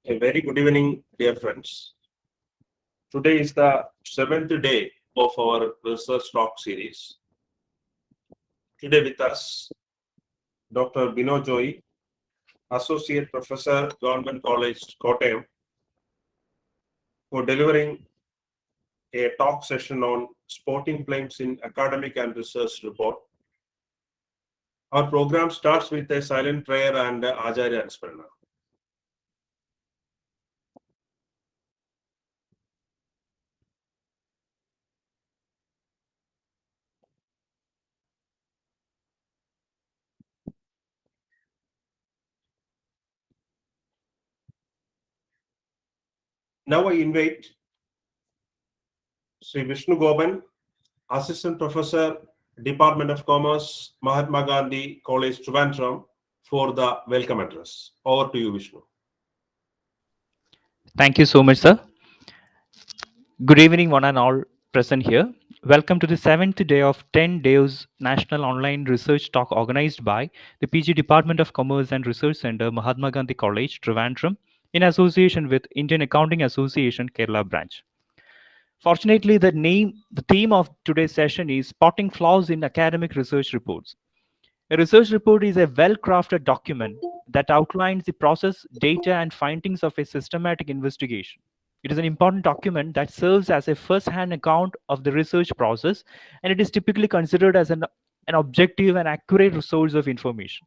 A very good evening, dear friends. Today is the seventh day of our research talk series. Today with us, Dr. Bino Joy, Associate Professor, Government College, Kottayam, for delivering a talk session on sporting claims in academic and research report. Our program starts with a silent prayer and Acharya Ansparana. Now I invite Sri Vishnu Goban, Assistant Professor, Department of Commerce, Mahatma Gandhi College, Trivandrum, for the welcome address. Over to you, Vishnu. Thank you so much, sir. Good evening, one and all present here. Welcome to the seventh day of 10 Days National Online Research Talk organized by the PG Department of Commerce and Research Center, Mahatma Gandhi College, Trivandrum, in association with Indian Accounting Association, Kerala branch. Fortunately, the theme of today's session is spotting flaws in academic research reports. A research report is a well crafted document that outlines the process, data, and findings of a systematic investigation. It is an important document that serves as a first hand account of the research process, and it is typically considered as an objective and accurate source of information.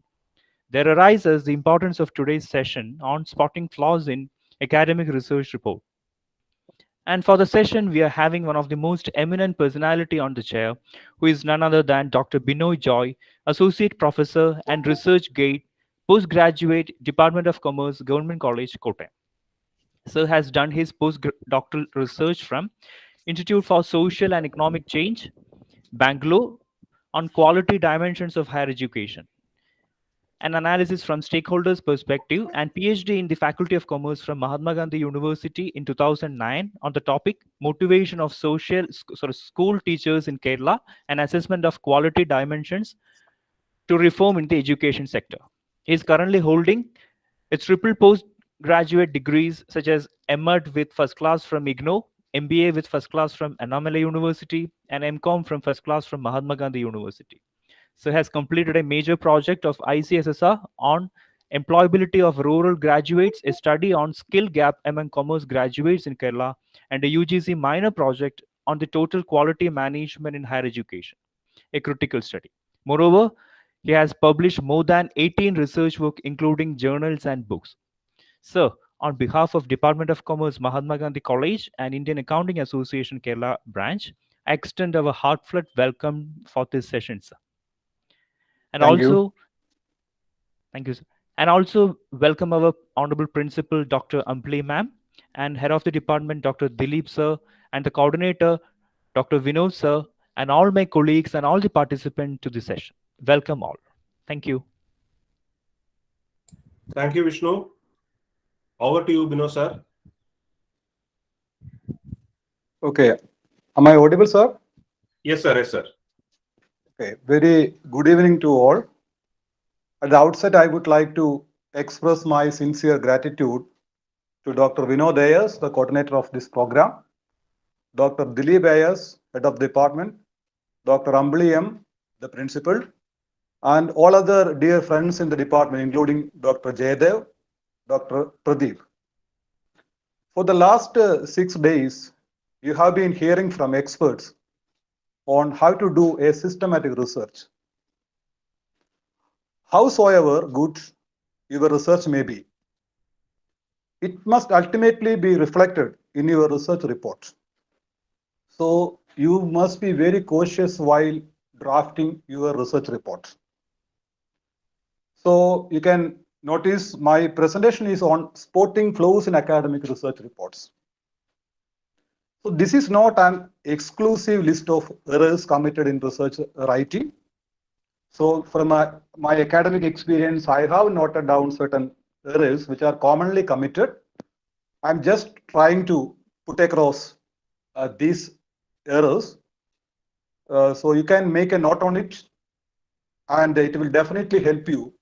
There arises the importance of today's session on spotting flaws in academic research report. And for the session, we are having one of the most eminent personality on the chair, who is none other than Dr. Binoy Joy, Associate Professor and Research Gate, Postgraduate, Department of Commerce, Government College, Kottayam. Sir has done his postdoctoral research from Institute for Social and Economic Change, Bangalore, on quality dimensions of higher education, an analysis from stakeholders' perspective, and PhD in the Faculty of Commerce from Mahatma Gandhi University in 2009 on the topic motivation of school teachers in Kerala and assessment of quality dimensions to reform in the education sector. He is currently holding a triple postgraduate degrees such as MEd with first class from IGNOU, MBA with first class from Annamalai University, and MCom from first class from Mahatma Gandhi University. So has completed a major project of ICSSR on employability of rural graduates, a study on skill gap among commerce graduates in Kerala, and a UGC minor project on the total quality management in higher education, a critical study. Moreover, he has published more than 18 research work including journals and books. Sir, on behalf of Department of Commerce, Mahatma Gandhi College and Indian Accounting Association Kerala branch, I extend our heartfelt welcome for this session, sir. And Thank you. also, thank you, sir. And also welcome our Honorable Principal, Dr. Ampli ma'am, and Head of the Department, Dr. Dilip sir, and the Coordinator, Dr. Vinod sir, and all my colleagues and all the participants to this session. Welcome all. Thank you. Thank you, Vishnu. Over to you, Bino, sir. Okay. Am I audible, sir? Yes, sir. Yes, sir. Okay. Very good evening to all. At the outset, I would like to express my sincere gratitude to Dr. Vinod Ayers, the coordinator of this program, Dr. Dilip Ayers, head of the department, Dr. Ambli M, the principal, and all other dear friends in the department, including Dr. Jaydev, Dr. Pradeep. For the last 6 days, you have been hearing from experts on how to do a systematic research. Howsoever good your research may be, it must ultimately be reflected in your research report. So you must be very cautious while drafting your research report. So you can notice my presentation is on spotting flaws in academic research reports. So this is not an exclusive list of errors committed in research writing. So from my academic experience, I have noted down certain errors which are commonly committed. I'm just trying to put across these errors. So you can make a note on it, and it will definitely help you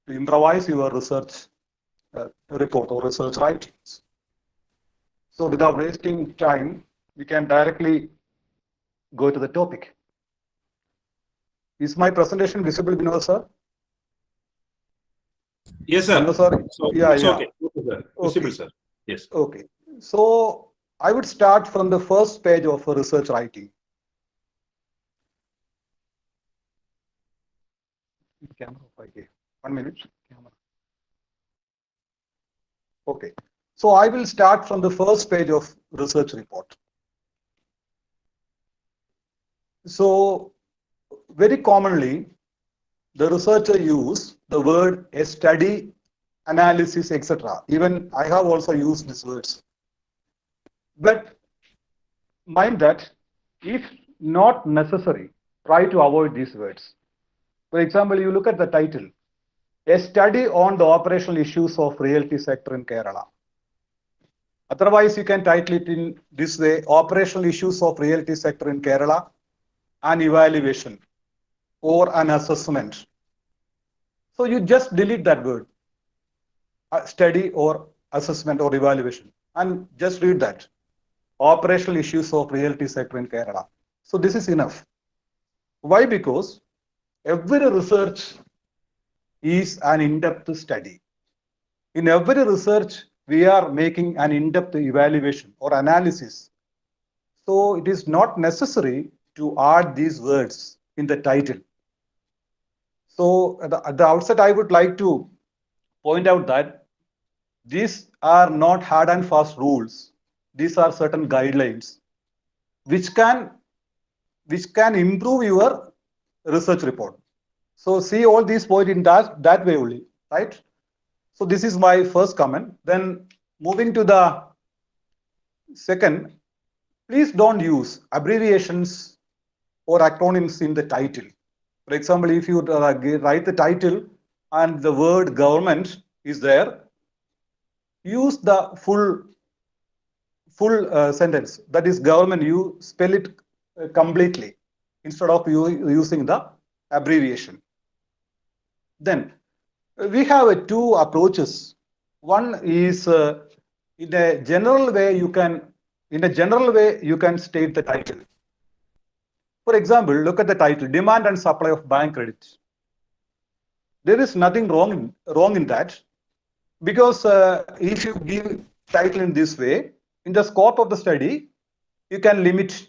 to improvise your research report or research writings. So without wasting time, we can directly go to the topic. Is my presentation visible, Vinod sir? Yes, sir. Vinod sir? So Yeah, it's yeah. okay. Okay, sir. Visible, Okay. sir. Yes. Okay. So I would start from the first page of a research writing. Camera, okay. 1 minute. Camera. Okay. So I will start from the first page of research report. So very commonly, the researcher use the word a study, analysis, etc. Even I have also used these words. But mind that if not necessary, try to avoid these words. For example, you look at the title, a study on the operational issues of realty sector in Kerala. Otherwise, you can title it in this way, operational issues of realty sector in Kerala, an evaluation or an assessment. So you just delete that word, study or assessment or evaluation, and just read that, operational issues of realty sector in Kerala. So this is enough. Why? Because every research is an in-depth study. In every research, we are making an in-depth evaluation or analysis. So it is not necessary to add these words in the title. So at the outset, I would like to point out that these are not hard and fast rules. These are certain guidelines which can improve your research report. So see all these points in that way only, right? So this is my first comment. Then moving to the second, please don't use abbreviations or acronyms in the title. For example, if you write the title and the word government is there, use the full sentence. That is government. You spell it completely instead of using the abbreviation. Then we have two approaches. One is in a general way you can state the title. For example, look at the title, demand and supply of bank credit. There is nothing wrong in that, because if you give title in this way, in the scope of the study, you can limit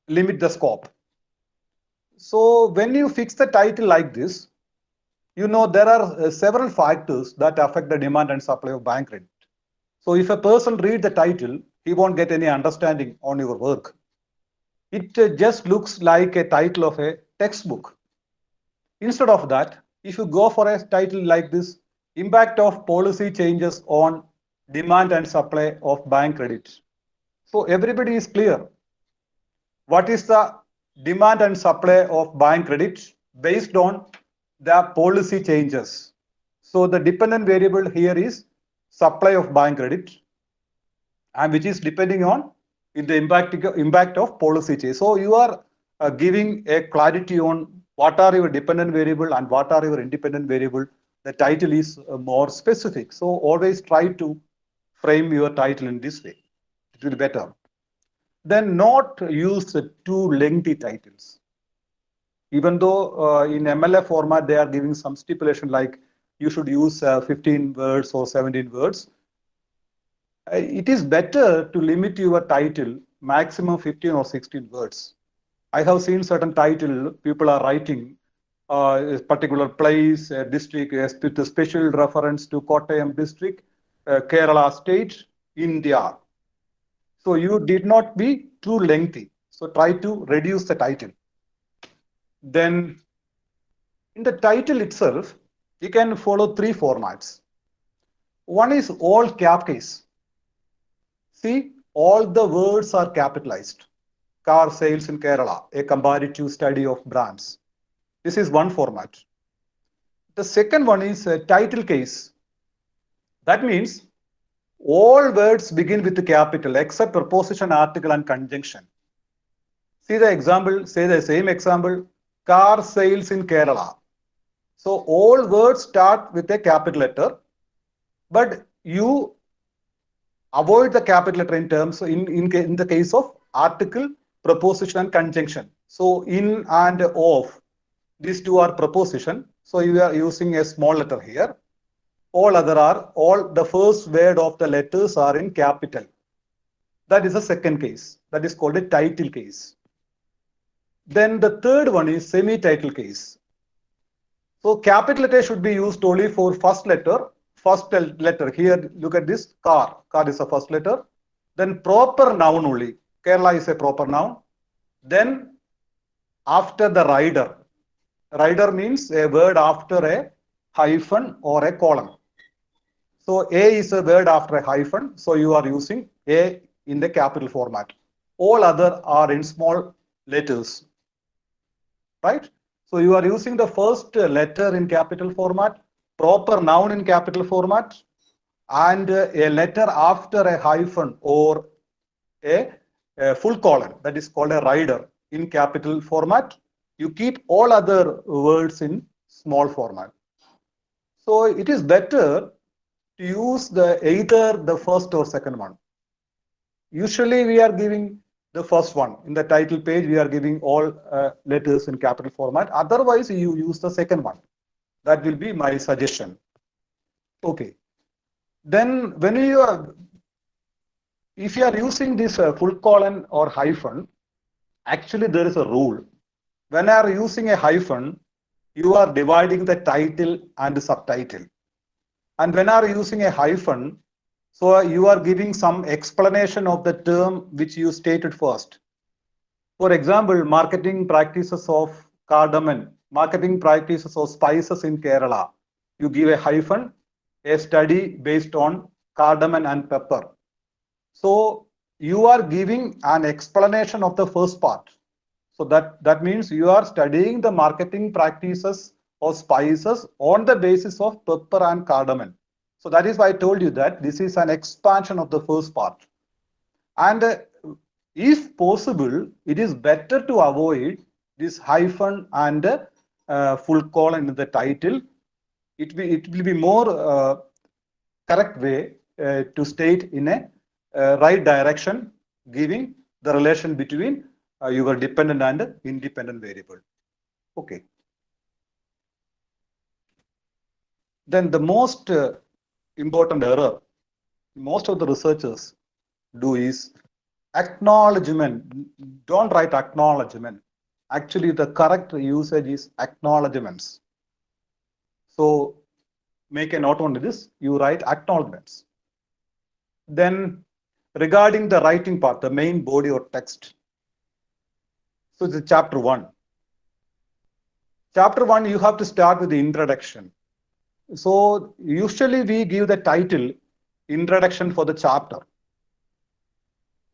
the scope. So when you fix the title like this, you know there are several factors that affect the demand and supply of bank credit. So if a person read the title, he won't get any understanding on your work. It just looks like a title of a textbook. Instead of that, if you go for a title like this, impact of policy changes on demand and supply of bank credit. So everybody is clear. What is the demand and supply of bank credit based on the policy changes? So the dependent variable here is supply of bank credit, and which is depending on the impact of policy change. So you are giving a clarity on what are your dependent variable and what are your independent variable. The title is more specific. So always try to frame your title in this way. It will be better. Then not use too lengthy titles. Even though in MLA format they are giving some stipulation like you should use 15 words or 17 words. It is better to limit your title maximum 15 or 16 words. I have seen certain title people are writing a particular place, a district, with a special reference to Kottayam district, Kerala state, India. So you did not be too lengthy. So try to reduce the title. Then in the title itself, you can follow three formats. One is all cap case. See, all the words are capitalized. Car sales in Kerala, a comparative study of brands. This is one format. The second one is a title case. That means all words begin with the capital except preposition, article, and conjunction. See the example, say the same example, car sales in Kerala. So all words start with a capital letter but you avoid the capital letter in terms in the case of article, preposition, and conjunction. So in and of, these two are preposition. So you are using a small letter here. All the first word of the letters are in capital. That is the second case. That is called a title case. Then the third one is semi-title case. So capital letter should be used only for first letter. First letter here, look at this, car. Car is the first letter. Then proper noun only. Kerala is a proper noun. Then after the rider. Rider means a word after a hyphen or a colon. So A is a word after a hyphen. So you are using A in the capital format. All other are in small letters. Right? So you are using the first letter in capital format, proper noun in capital format, and a letter after a hyphen or a full colon, that is called a rider, in capital format. You keep all other words in small format. So it is better to use either the first or second one. Usually we are giving the first one. In the title page, we are giving all letters in capital format. Otherwise, you use the second one. That will be my suggestion. Okay. Then when if you are using this full colon or hyphen, actually there is a rule. When you are using a hyphen, you are dividing the title and the subtitle. And when you are using a hyphen, so you are giving some explanation of the term which you stated first. For example, marketing practices of cardamom, marketing practices of spices in Kerala. You give a hyphen, a study based on cardamom and pepper. So you are giving an explanation of the first part. So that means you are studying the marketing practices of spices on the basis of pepper and cardamom. So that is why I told you that this is an expansion of the first part. And if possible, it is better to avoid this hyphen and full colon in the title. It will be more correct way to state in a right direction, giving the relation between your dependent and independent variable. Okay. Then the most important error most of the researchers do is acknowledgement. Don't write acknowledgement. Actually, the correct usage is acknowledgements. So make a note on this. You write acknowledgements. Then regarding the writing part, the main body or text. So it's chapter 1. Chapter 1, you have to start with the introduction. So usually we give the title introduction for the chapter.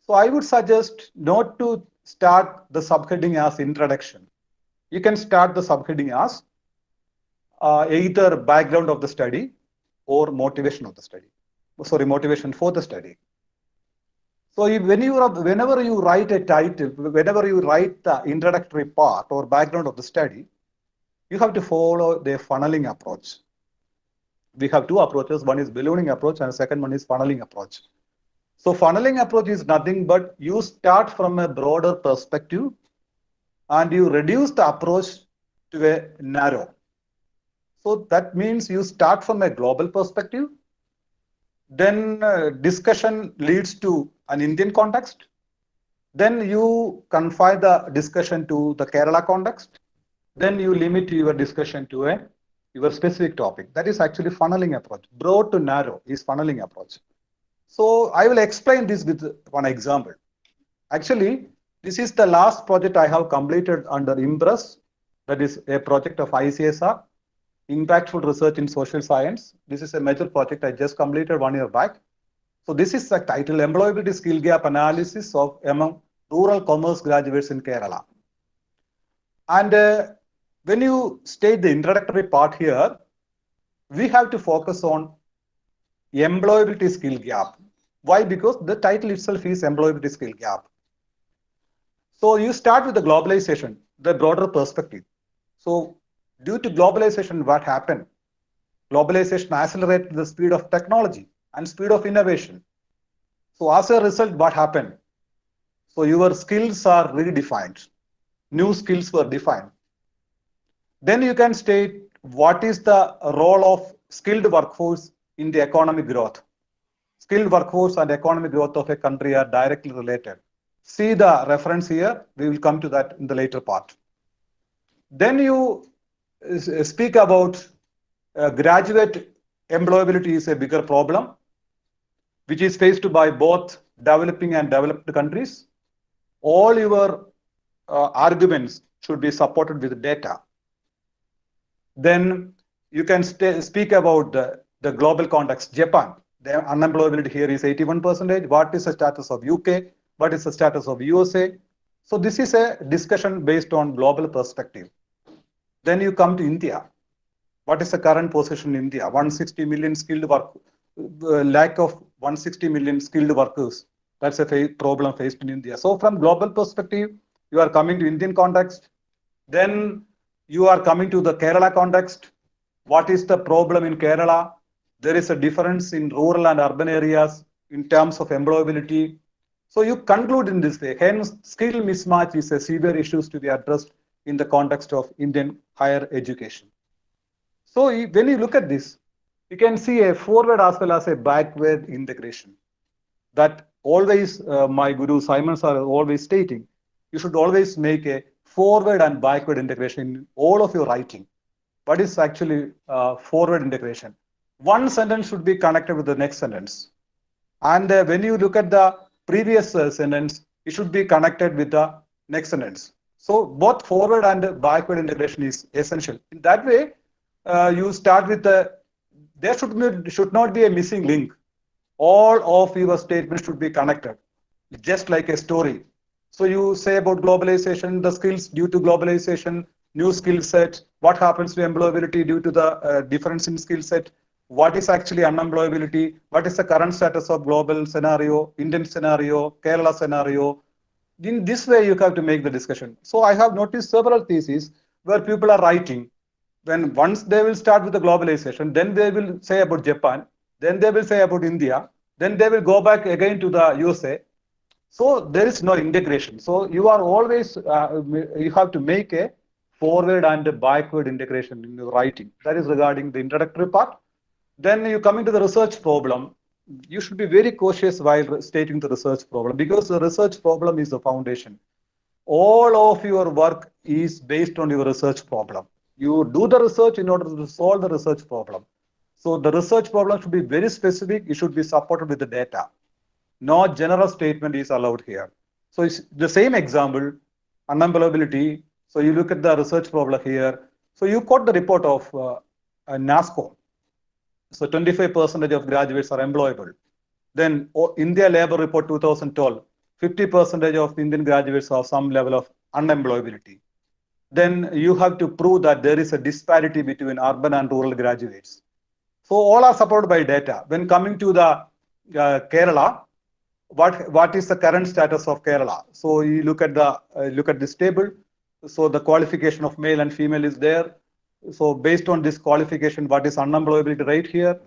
So I would suggest not to start the subheading as introduction. You can start the subheading as either background of the study or motivation of the study. Sorry, motivation for the study. So whenever you write a title, whenever you write the introductory part or background of the study, you have to follow the funneling approach. We have two approaches. One is ballooning approach and the second one is funneling approach. So funneling approach is nothing but you start from a broader perspective and you reduce the approach to a narrow. So that means you start from a global perspective, then discussion leads to an Indian context, then you confine the discussion to the Kerala context, then you limit your discussion to your specific topic. That is actually funneling approach. Broad to narrow is funneling approach. So I will explain this with one example. Actually, this is the last project I have completed under IMPRESS. That is a project of ICSR, Impactful Research in Social Science. This is a major project I just completed 1 year back. So this is the title, Employability Skill Gap Analysis among Rural Commerce Graduates in Kerala. And when you state the introductory part here, we have to focus on employability skill gap. Why? Because the title itself is employability skill gap. So you start with the globalization, the broader perspective. So due to globalization, what happened? Globalization accelerated the speed of technology and speed of innovation. So as a result, what happened? So your skills are redefined. New skills were defined. Then you can state what is the role of skilled workforce in the economic growth. Skilled workforce and economic growth of a country are directly related. See the reference here. We will come to that in the later part. Then you speak about graduate employability is a bigger problem, which is faced by both developing and developed countries. All your arguments should be supported with data. Then you can speak about the global context. Japan, the unemployability here is 81%. What is the status of UK? What is the status of USA? So this is a discussion based on global perspective. Then you come to India. What is the current position in India? 160 million skilled work, lack of 160 million skilled workers. That's a problem faced in India. So from global perspective, you are coming to Indian context. Then you are coming to the Kerala context. What is the problem in Kerala? There is a difference in rural and urban areas in terms of employability. So you conclude in this way. Hence, skill mismatch is a severe issue to be addressed in the context of Indian higher education. So when you look at this, you can see a forward as well as a backward integration. That always, my guru Simons are always stating, you should always make a forward and backward integration in all of your writing. What is actually forward integration? One sentence should be connected with the next sentence. And when you look at the previous sentence, it should be connected with the next sentence. So both forward and backward integration is essential. In that way, you start with there should not be a missing link. All of your statements should be connected, just like a story. So you say about globalization, the skills due to globalization, new skill set, what happens to employability due to the difference in skill set, what is actually unemployability, what is the current status of global scenario, Indian scenario, Kerala scenario. In this way, you have to make the discussion. So I have noticed several theses where people are writing. When once they will start with the globalization, then they will say about Japan, then they will say about India, then they will go back again to the USA. So there is no integration. So you are always, you have to make a forward and a backward integration in your writing. That is regarding the introductory part. Then you come into the research problem. You should be very cautious while stating the research problem, because the research problem is the foundation. All of your work is based on your research problem. You do the research in order to solve the research problem. So the research problem should be very specific. It should be supported with the data. No general statement is allowed here. So it's the same example, unemployability. So you look at the research problem here. So you got the report of NASCO. So 25% of graduates are employable. Then India Labor Report 2012, 50% of Indian graduates have some level of unemployability. Then you have to prove that there is a disparity between urban and rural graduates. So all are supported by data. When coming to the Kerala, what is the current status of Kerala? So you look at this table. So the qualification of male and female is there. So based on this qualification, what is unemployability rate here?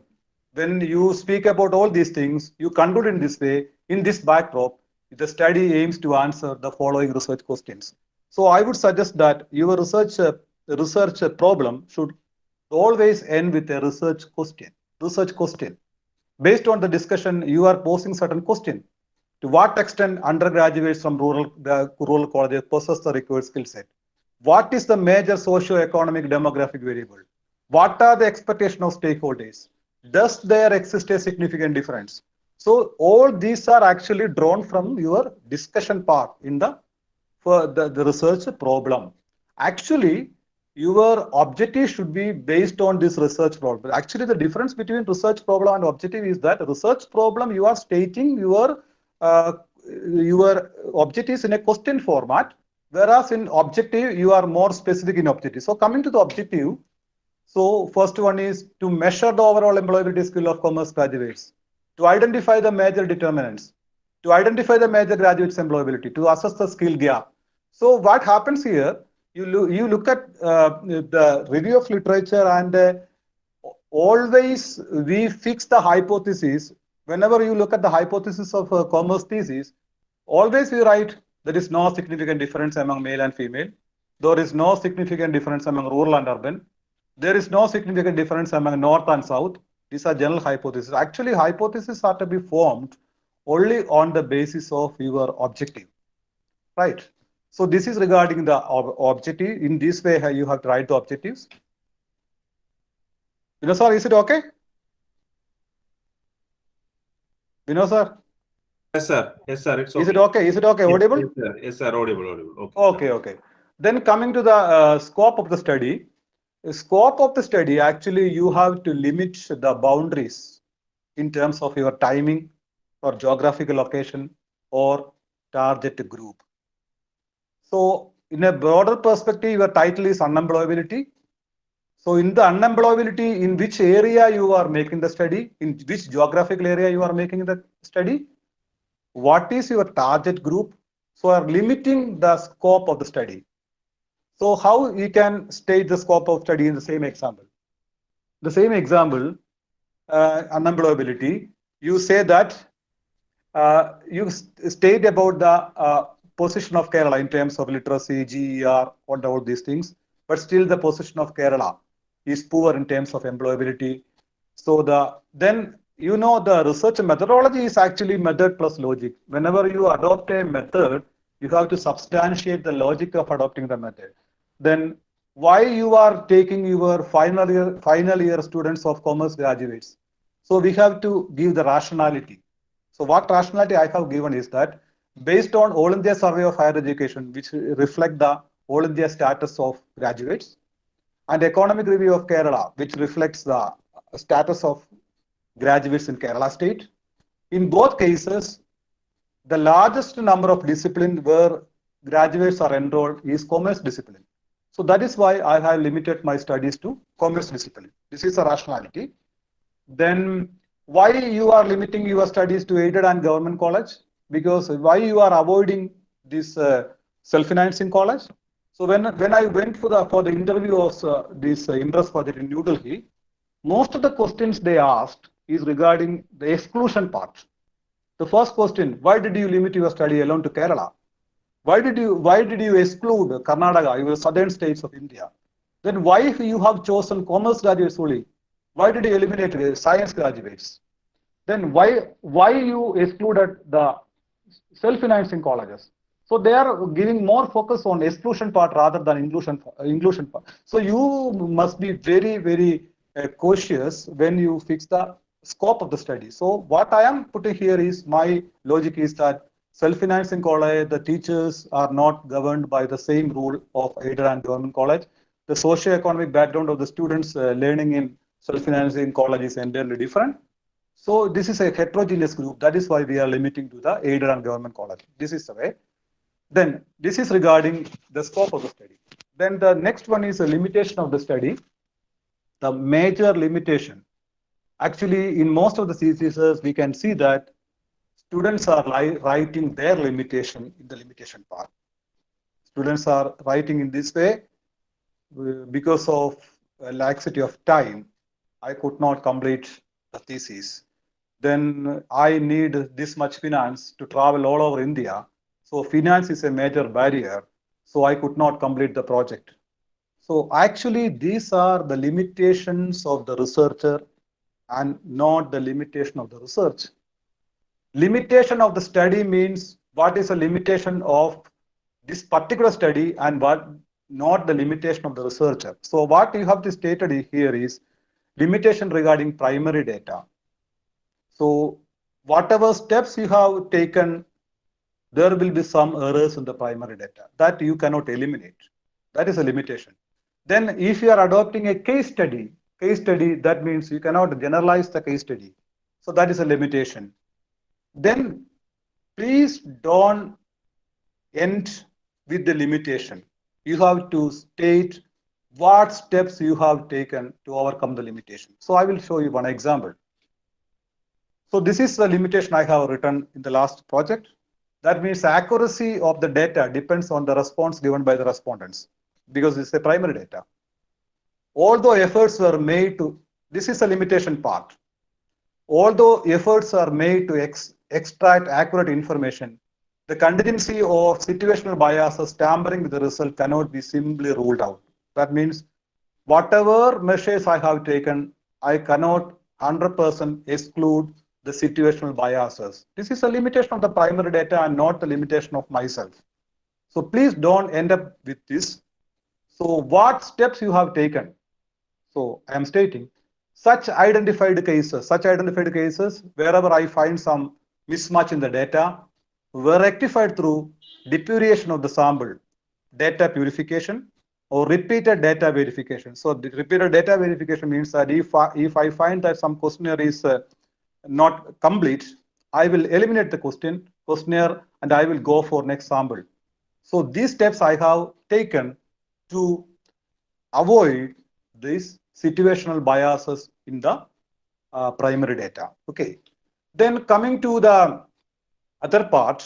When you speak about all these things, you conclude in this way. In this backdrop, the study aims to answer the following research questions. So I would suggest that your research problem should always end with a research question. Based on the discussion, you are posing certain question. To what extent undergraduates from rural colleges possess the required skill set? What is the major socio-economic demographic variable? What are the expectations of stakeholders? Does there exist a significant difference? So all these are actually drawn from your discussion part in the research problem. Actually, your objective should be based on this research problem. Actually, the difference between research problem and objective is that research problem, you are stating your objectives in a question format, whereas in objective, you are more specific in objective. So coming to the objective, so first one is to measure the overall employability skill of commerce graduates, to identify the major determinants, to identify the major graduates' employability, to assess the skill gap. So what happens here, you look at the review of literature and always we fix the hypothesis. Whenever you look at the hypothesis of a commerce thesis, always we write there is no significant difference among male and female. There is no significant difference among rural and urban. There is no significant difference among north and south. These are general hypotheses. Actually, hypotheses are to be formed only on the basis of your objective, right? So this is regarding the objective. In this way, you have to write the objectives. Vinod sir, is it okay? Vinod sir? Yes, sir. Yes, sir. It's okay. Is it okay? Is it okay? Audible? Yes, sir. Yes, sir. Audible. Okay. Okay, okay. Then coming to the scope of the study. The scope of the study, actually, you have to limit the boundaries in terms of your timing or geographical location or target group. So in a broader perspective, your title is unemployability. So in the unemployability, in which area you are making the study, in which geographical area you are making the study, what is your target group? So are limiting the scope of the study. So how you can state the scope of study in the same example? The same example, unemployability, you say that you state about the position of Kerala in terms of literacy, GER, all these things, but still the position of Kerala is poor in terms of employability. So then you know the research methodology is actually method plus logic. Whenever you adopt a method, you have to substantiate the logic of adopting the method. Then why you are taking your final year students of commerce graduates? So we have to give the rationality. So what rationality I have given is that based on All India Survey of Higher Education, which reflect the All India status of graduates, and Economic Review of Kerala, which reflects the status of graduates in Kerala state. In both cases, the largest number of discipline where graduates are enrolled is commerce discipline. So that is why I have limited my studies to commerce discipline. This is a rationality. Then why you are limiting your studies to aided and government college? Because why you are avoiding this self-financing college? So when I went for the interview of this IMPRESS project in New Delhi, most of the questions they asked is regarding the exclusion part. The first question, why did you limit your study alone to Kerala? Why did you exclude Karnataka, your southern states of India? Then why if you have chosen commerce graduates only? Why did you eliminate science graduates? Then why you excluded the self-financing colleges? So they are giving more focus on exclusion part rather than inclusion part. So you must be very, very cautious when you fix the scope of the study. So what I am putting here is my logic is that self-financing college, the teachers are not governed by the same rule of aided and government college. The socio-economic background of the students learning in self-financing college is entirely different. So this is a heterogeneous group. That is why we are limiting to the aided and government college. This is the way. Then this is regarding the scope of the study. Then the next one is a limitation of the study. The major limitation. Actually, in most of the theses, we can see that students are writing their limitation in the limitation part. Students are writing in this way because of laxity of time. I could not complete the thesis. Then I need this much finance to travel all over India. So finance is a major barrier. So I could not complete the project. So actually, these are the limitations of the researcher and not the limitation of the research. Limitation of the study means what is a limitation of this particular study and what not the limitation of the researcher. So what you have to stated here is limitation regarding primary data. So whatever steps you have taken, there will be some errors in the primary data that you cannot eliminate. That is a limitation. Then if you are adopting a case study, that means you cannot generalize the case study. So that is a limitation. Then please don't end with the limitation. You have to state what steps you have taken to overcome the limitation. So I will show you one example. So this is the limitation I have written in the last project. That means accuracy of the data depends on the response given by the respondents because it's a primary data. Although efforts were made to This is a limitation part. Although efforts are made to extract accurate information, the contingency of situational biases tampering with the result cannot be simply ruled out. That means whatever measures I have taken, I cannot 100% exclude the situational biases. This is a limitation of the primary data and not the limitation of myself. So please don't end up with this. So what steps you have taken? So I am stating such identified cases wherever I find some mismatch in the data were rectified through depuration of the sample, data purification, or repeated data verification. So the repeated data verification means that if I find that some questionnaire is not complete, I will eliminate the questionnaire and I will go for next sample. So these steps I have taken to avoid these situational biases in the primary data. Okay. Then coming to the other part,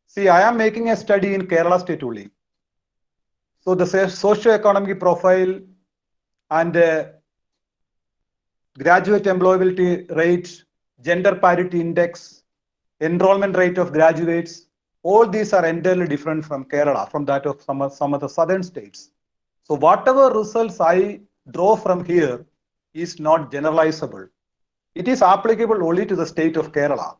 see, I am making a study in Kerala state only. So the socio-economic profile and graduate employability rate, gender parity index, enrollment rate of graduates, all these are entirely different from Kerala, from that of some of the southern states. So whatever results I draw from here is not generalizable. It is applicable only to the state of Kerala.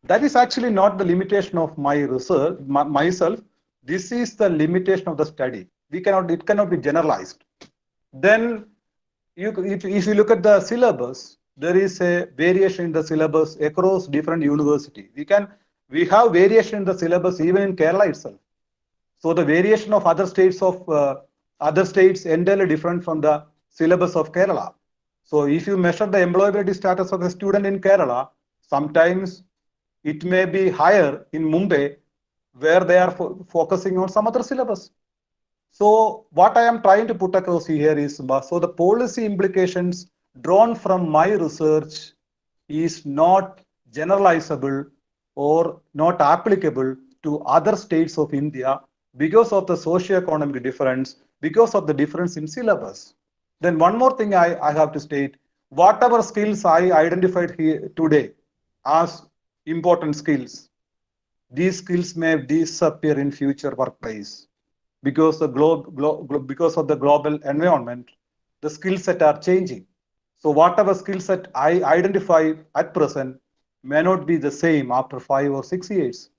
That is actually not the limitation of my research, myself. This is the limitation of the study. It cannot be generalized. Then if you look at the syllabus, there is a variation in the syllabus across different universities. We have variation in the syllabus even in Kerala itself. So the variation of other states entirely different from the syllabus of Kerala. So if you measure the employability status of a student in Kerala, sometimes it may be higher in Mumbai, where they are focusing on some other syllabus. So what I am trying to put across here is, so the policy implications drawn from my research is not generalizable or not applicable to other states of India because of the socio-economic difference, because of the difference in syllabus. Then one more thing I have to state, whatever skills I identified here today as important skills, these skills may disappear in future workplace because because of the global environment, the skill set are changing. So whatever skill set I identify at present may not be the same after 5 or 6 years.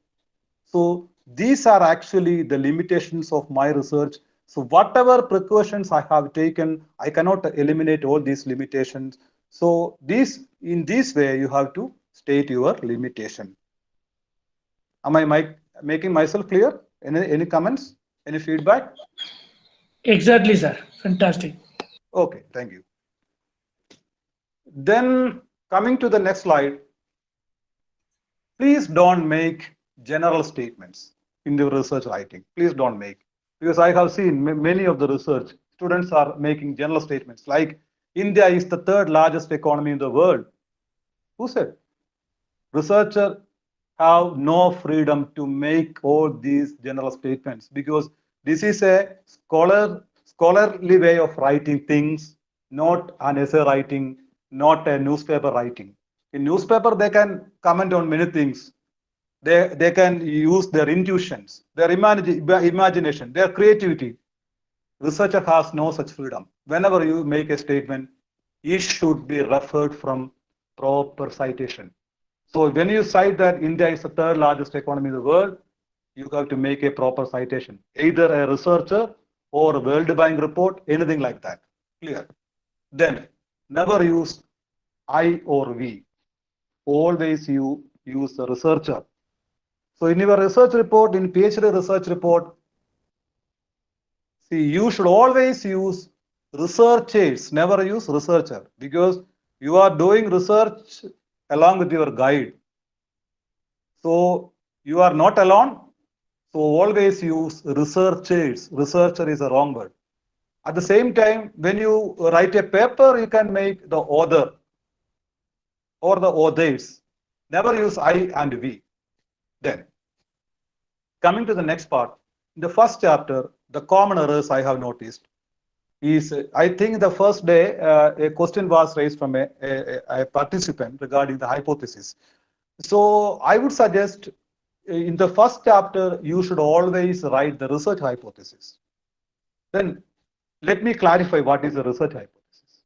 So these are actually the limitations of my research. So whatever precautions I have taken, I cannot eliminate all these limitations. So in this way, you have to state your limitation. Am I making myself clear? Any comments? Any feedback? Exactly, sir. Fantastic. Okay, thank you. Then coming to the next slide, please don't make general statements in the research writing. Please don't make, because I have seen many of the research students are making general statements like India is the third largest economy in the world. Who said? Researchers have no freedom to make all these general statements because this is a scholarly way of writing things, not an essay writing, not a newspaper writing. In newspaper, they can comment on many things. They can use their intuitions, their imagination, their creativity. Researcher has no such freedom. Whenever you make a statement, it should be referred from proper citation. So when you cite that India is the third largest economy in the world, you have to make a proper citation, either a researcher or a World Bank report, anything like that. Clear? Then never use I or we. Always you use the researcher. So in your research report, in PhD research report, see, you should always use researchers, never use researcher, because you are doing research along with your guide. So you are not alone. So always use researchers. Researcher is a wrong word. At the same time, when you write a paper, you can make the author or the authors. Never use I and we. Then, coming to the next part, in the first chapter, the common errors I have noticed. is, I think the first day a question was raised from a participant regarding the hypothesis. So I would suggest in the first chapter, you should always write the research hypothesis. Then let me clarify what is the research hypothesis.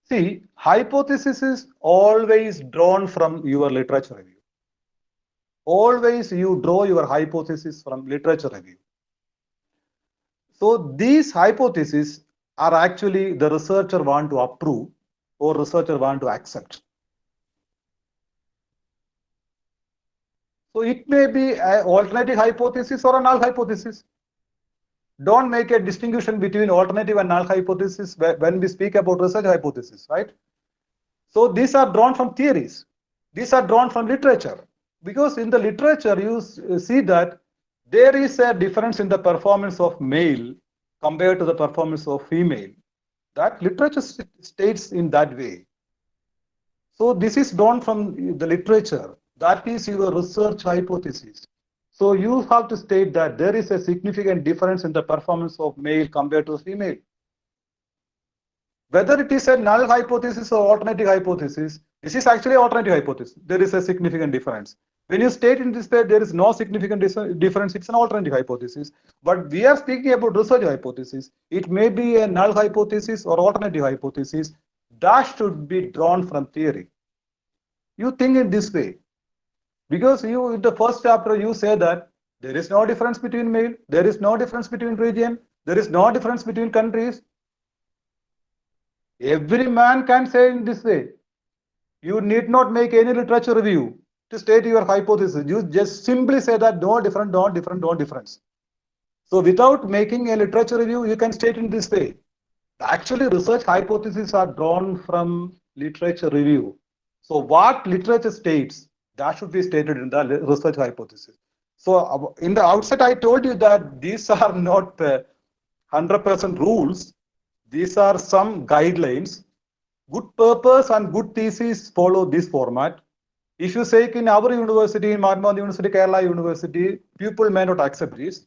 See, hypothesis is always drawn from your literature review. Always you draw your hypothesis from literature review. So these hypotheses are actually the researcher want to approve or researcher want to accept. So it may be an alternative hypothesis or a null hypothesis. Don't make a distinction between alternative and null hypothesis when we speak about research hypothesis, right? So these are drawn from theories. These are drawn from literature. Because in the literature, you see that there is a difference in the performance of male compared to the performance of female. That literature states in that way. So this is drawn from the literature. That is your research hypothesis. So you have to state that there is a significant difference in the performance of male compared to female. Whether it is a null hypothesis or alternative hypothesis, this is actually alternative hypothesis. There is a significant difference. When you state in this way, there is no significant difference, it's an alternative hypothesis. But we are speaking about research hypothesis. It may be a null hypothesis or alternative hypothesis. That should be drawn from theory. You think in this way. Because you, in the first chapter, you say that there is no difference between male, there is no difference between region, there is no difference between countries. Every man can say in this way. You need not make any literature review to state your hypothesis. You just simply say that no different, no different, no difference. So without making a literature review, you can state in this way. Actually, research hypotheses are drawn from literature review. So what literature states, that should be stated in the research hypothesis. So in the outset, I told you that these are not 100% rules. These are some guidelines. Good purpose and good thesis follow this format. If you say in our university, in Mahatma Gandhi University, Kerala University, people may not accept this.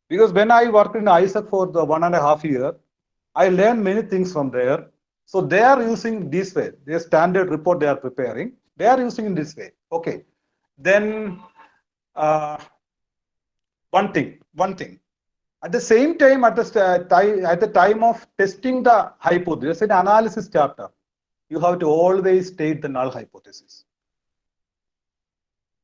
Because when I worked in ISAC for the 1.5 years, I learned many things from there. So they are using this way. Their standard report they are preparing. They are using in this way. Okay. Then one thing. At the same time, at the time of testing the hypothesis, in analysis chapter, you have to always state the null hypothesis.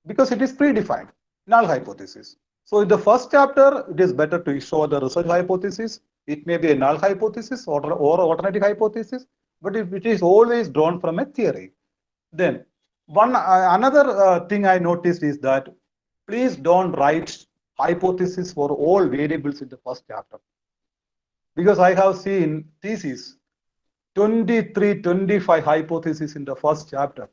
Because it is predefined, null hypothesis. So in the first chapter, it is better to show the research hypothesis. It may be a null hypothesis or alternative hypothesis, but it is always drawn from a theory. Then another thing I noticed is that please don't write hypothesis for all variables in the first chapter. Because I have seen thesis 23, 25 hypotheses in the first chapter.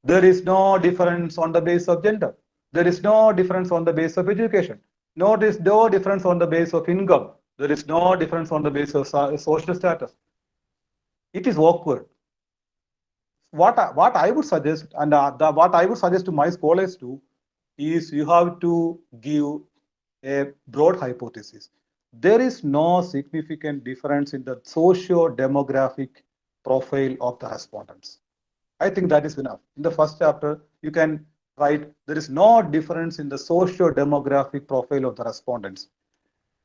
There is no difference on the basis of gender. There is no difference on the basis of education. There is no difference on the basis of income. There is no difference on the basis of social status. It is awkward. What I would suggest, and what I would suggest to my scholars too, is you have to give a broad hypothesis. There is no significant difference in the socio-demographic profile of the respondents. I think that is enough. In the first chapter, you can write there is no difference in the socio-demographic profile of the respondents.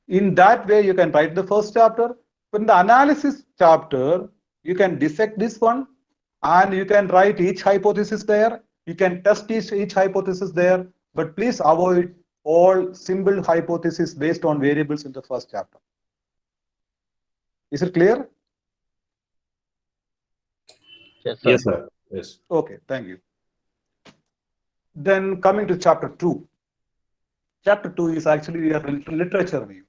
In that way, you can write the first chapter. In the analysis chapter, you can dissect this one and you can write each hypothesis there. You can test each hypothesis there, but please avoid all simple hypotheses based on variables in the first chapter. Is it clear? Yes, sir. Yes, sir. Yes. Okay, thank you. Then coming to chapter 2. Chapter 2 is actually a literature review.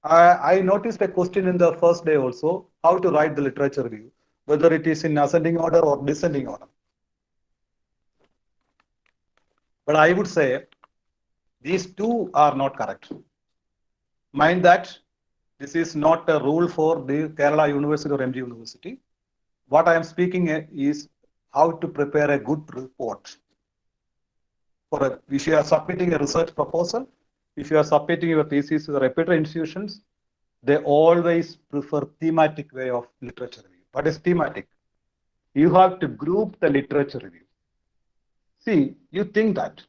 I noticed a question in the first day also, how to write the literature review, whether it is in ascending order or descending order. But I would say these two are not correct. Mind that this is not a rule for the Kerala University or MG University. What I am speaking is how to prepare a good report. If you are submitting a research proposal, if you are submitting your thesis to the reputed institutions, they always prefer thematic way of literature review. What is thematic? You have to group the literature review. See, you think that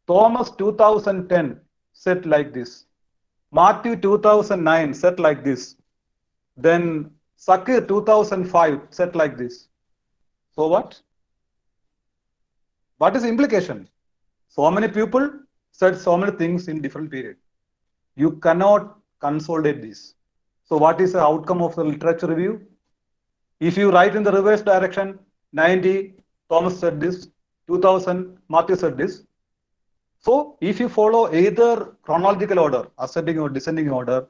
Thomas 2010 said like this, Matthew 2009 said like this, then Sakir 2005 said like this. So what? What is the implication? So many people said so many things in different periods. You cannot consolidate this. So what is the outcome of the literature review? If you write in the reverse direction, 90, Thomas said this, 2000, Matthew said this. So if you follow either chronological order, ascending or descending order,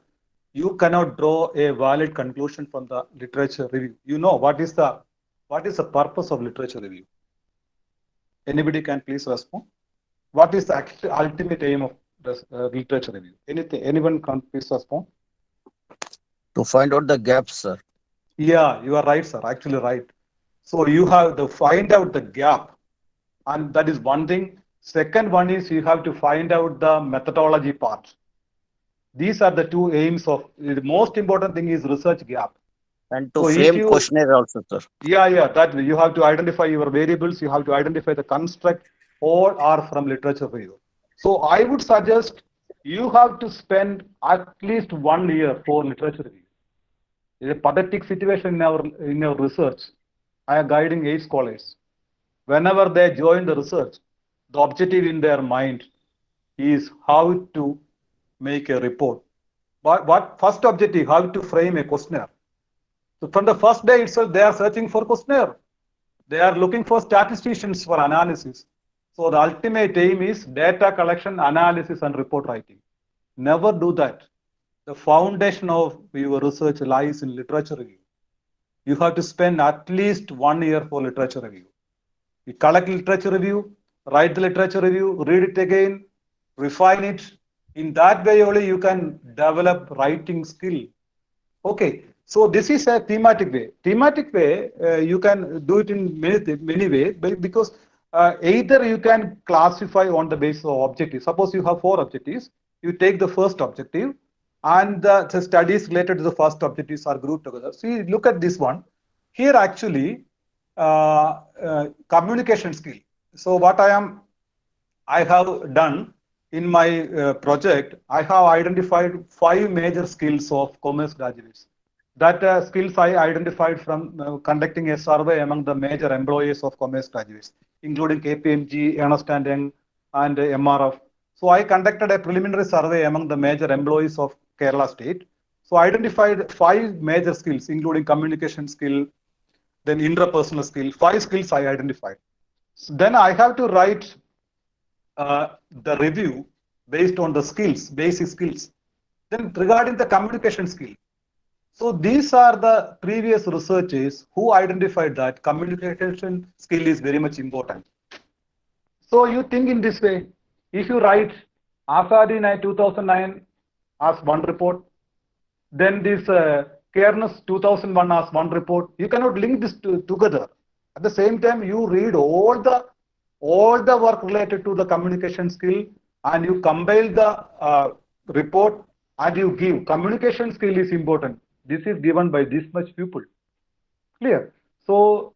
you cannot draw a valid conclusion from the literature review. You know what is the purpose of literature review? Anybody can please respond. What is the ultimate aim of the literature review? Anyone can please respond? To find out the gaps, sir. Yeah, you are right, sir. Actually right. So you have to find out the gap, and that is one thing. Second one is you have to find out the methodology part. These are the two aims of the most important thing is research gap. And to So if frame you- questionnaire also, sir. Yeah, that you have to identify your variables, you have to identify the construct, all are from literature review. So I would suggest you have to spend at least 1 year for literature review. It's a pathetic situation in our research. I am guiding 8 scholars. Whenever they join the research, the objective in their mind is how to make a report. What first objective? How to frame a questionnaire. So from the first day itself, they are searching for questionnaire. They are looking for statisticians for analysis. So the ultimate aim is data collection, analysis, and report writing. Never do that. The foundation of your research lies in literature review. You have to spend at least 1 year for literature review. You collect literature review, write the literature review, read it again, refine it. In that way only you can develop writing skill. Okay, so this is a thematic way. Thematic way, you can do it in many ways because either you can classify on the basis of objectives. Suppose you have 4 objectives, you take the first objective and the studies related to the first objectives are grouped together. See, look at this one. Here actually, communication skill. So what I have done in my project, I have identified 5 major skills of commerce graduates. That skills I identified from conducting a survey among the major employees of commerce graduates, including KPMG, Ernst & Young, and MRF. So I conducted a preliminary survey among the major employees of Kerala state. So I identified 5 major skills, including communication skill, then interpersonal skill, 5 skills I identified. So then I have to write the review based on the skills, basic skills. Then regarding the communication skill. So these are the previous researchers who identified that communication skill is very much important. So you think in this way, if you write Azadi 2009 as one report, then this Cairns 2001 as one report, you cannot link this together. At the same time, you read all the work related to the communication skill and you compile the report and you give. Communication skill is important. This is given by this much people. Clear? So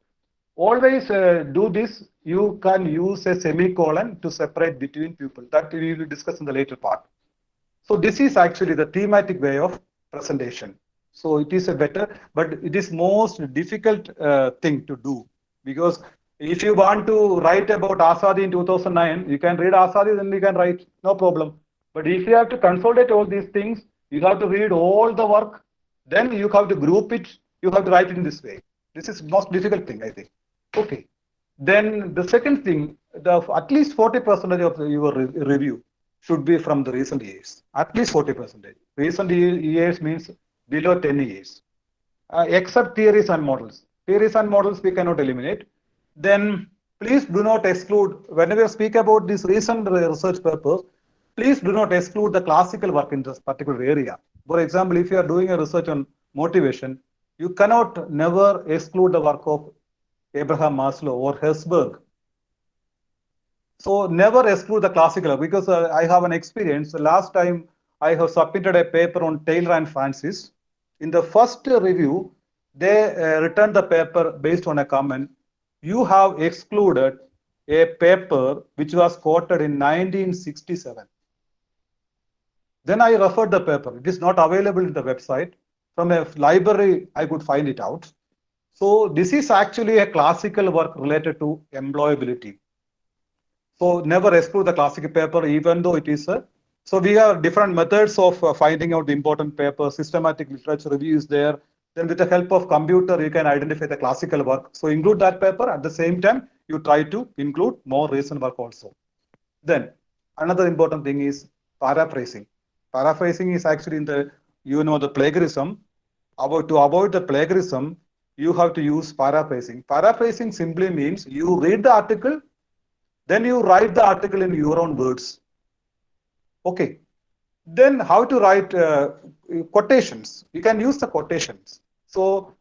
always do this. You can use a semicolon to separate between people. That we will discuss in the later part. So this is actually the thematic way of presentation. So it is a better, but it is most difficult thing to do, because if you want to write about Azadi in 2009, you can read Azadi, then you can write, no problem. But if you have to consolidate all these things, you have to read all the work, then you have to group it, you have to write it in this way. This is most difficult thing, I think. Okay. Then the second thing, at least 40% of your review should be from the recent years. At least 40%. Recent years means below 10 years. Except theories and models. Theories and models we cannot eliminate. Then please do not exclude, whenever you speak about this recent research papers, please do not exclude the classical work in this particular area. For example, if you are doing a research on motivation, you cannot never exclude the work of Abraham Maslow or Herzberg. So never exclude the classical, because I have an experience. Last time I have submitted a paper on Taylor and Francis. In the first review, they returned the paper based on a comment. You have excluded a paper which was quoted in 1967. Then I referred the paper. It is not available in the website. From a library, I could find it out. So this is actually a classical work related to employability. So never exclude the classical paper, even though it is a. So we have different methods of finding out the important paper. Systematic literature review is there. Then with the help of computer, you can identify the classical work. So include that paper. At the same time, you try to include more recent work also. Then another important thing is paraphrasing. Paraphrasing is actually in the, the plagiarism. To avoid the plagiarism, you have to use paraphrasing. Paraphrasing simply means you read the article, then you write the article in your own words. Okay. Then how to write quotations? You can use the quotations. So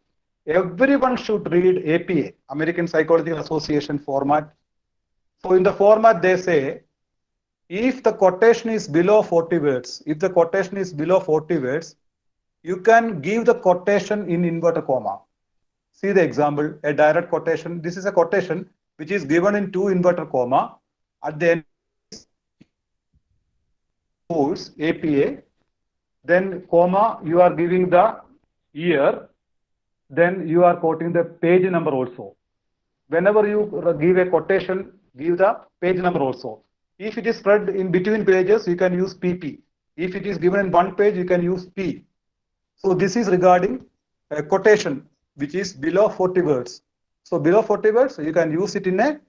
everyone should read APA, American Psychological Association format. So in the format they say, if the quotation is below 40 words, you can give the quotation in inverted comma. See the example, a direct quotation. This is a quotation which is given in 2 inverted comma. At the end, course, APA, then comma, you are giving the year, then you are quoting the page number also. Whenever you give a quotation, give the page number also. If it is spread in between pages, you can use PP. If it is given in one page, you can use P. So this is regarding a quotation which is below 40 words. So below 40 words, you can use it in a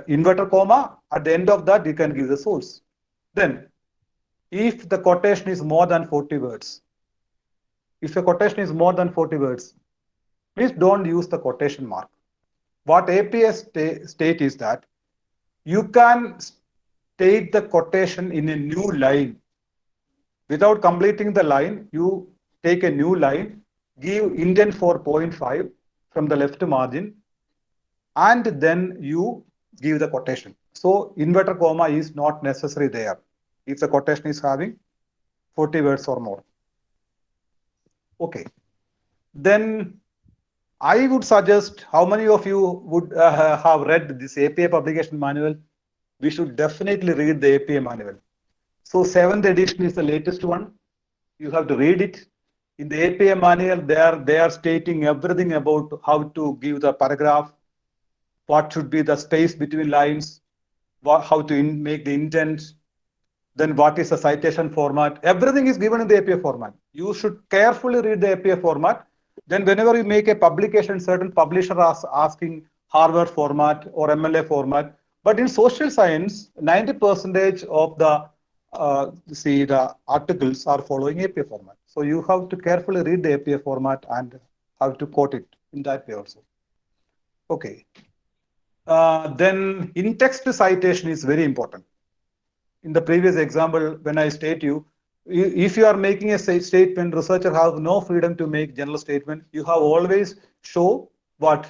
inverted comma. At the end of that, you can give the source. Then, if the quotation is more than 40 words, if a quotation is more than 40 words, please don't use the quotation mark. What APA state is that you can state the quotation in a new line. Without completing the line, you take a new line, give indent for 0.5 from the left margin, and then you give the quotation. So inverted comma is not necessary there if the quotation is having 40 words or more. Okay. Then I would suggest, how many of you would have read this APA publication manual? We should definitely read the APA manual. So 7th edition is the latest one. You have to read it. In the APA manual, they are stating everything about how to give the paragraph, what should be the space between lines, how to make the intent, then what is the citation format. Everything is given in the APA format. You should carefully read the APA format. Then whenever you make a publication, certain publisher asking Harvard format or MLA format. But in social science, 90% of the the articles are following APA format. So you have to carefully read the APA format and have to quote it in that way also. Okay. Then in-text citation is very important. In the previous example, when I state you, if you are making a statement, researcher have no freedom to make general statement. You have always show what?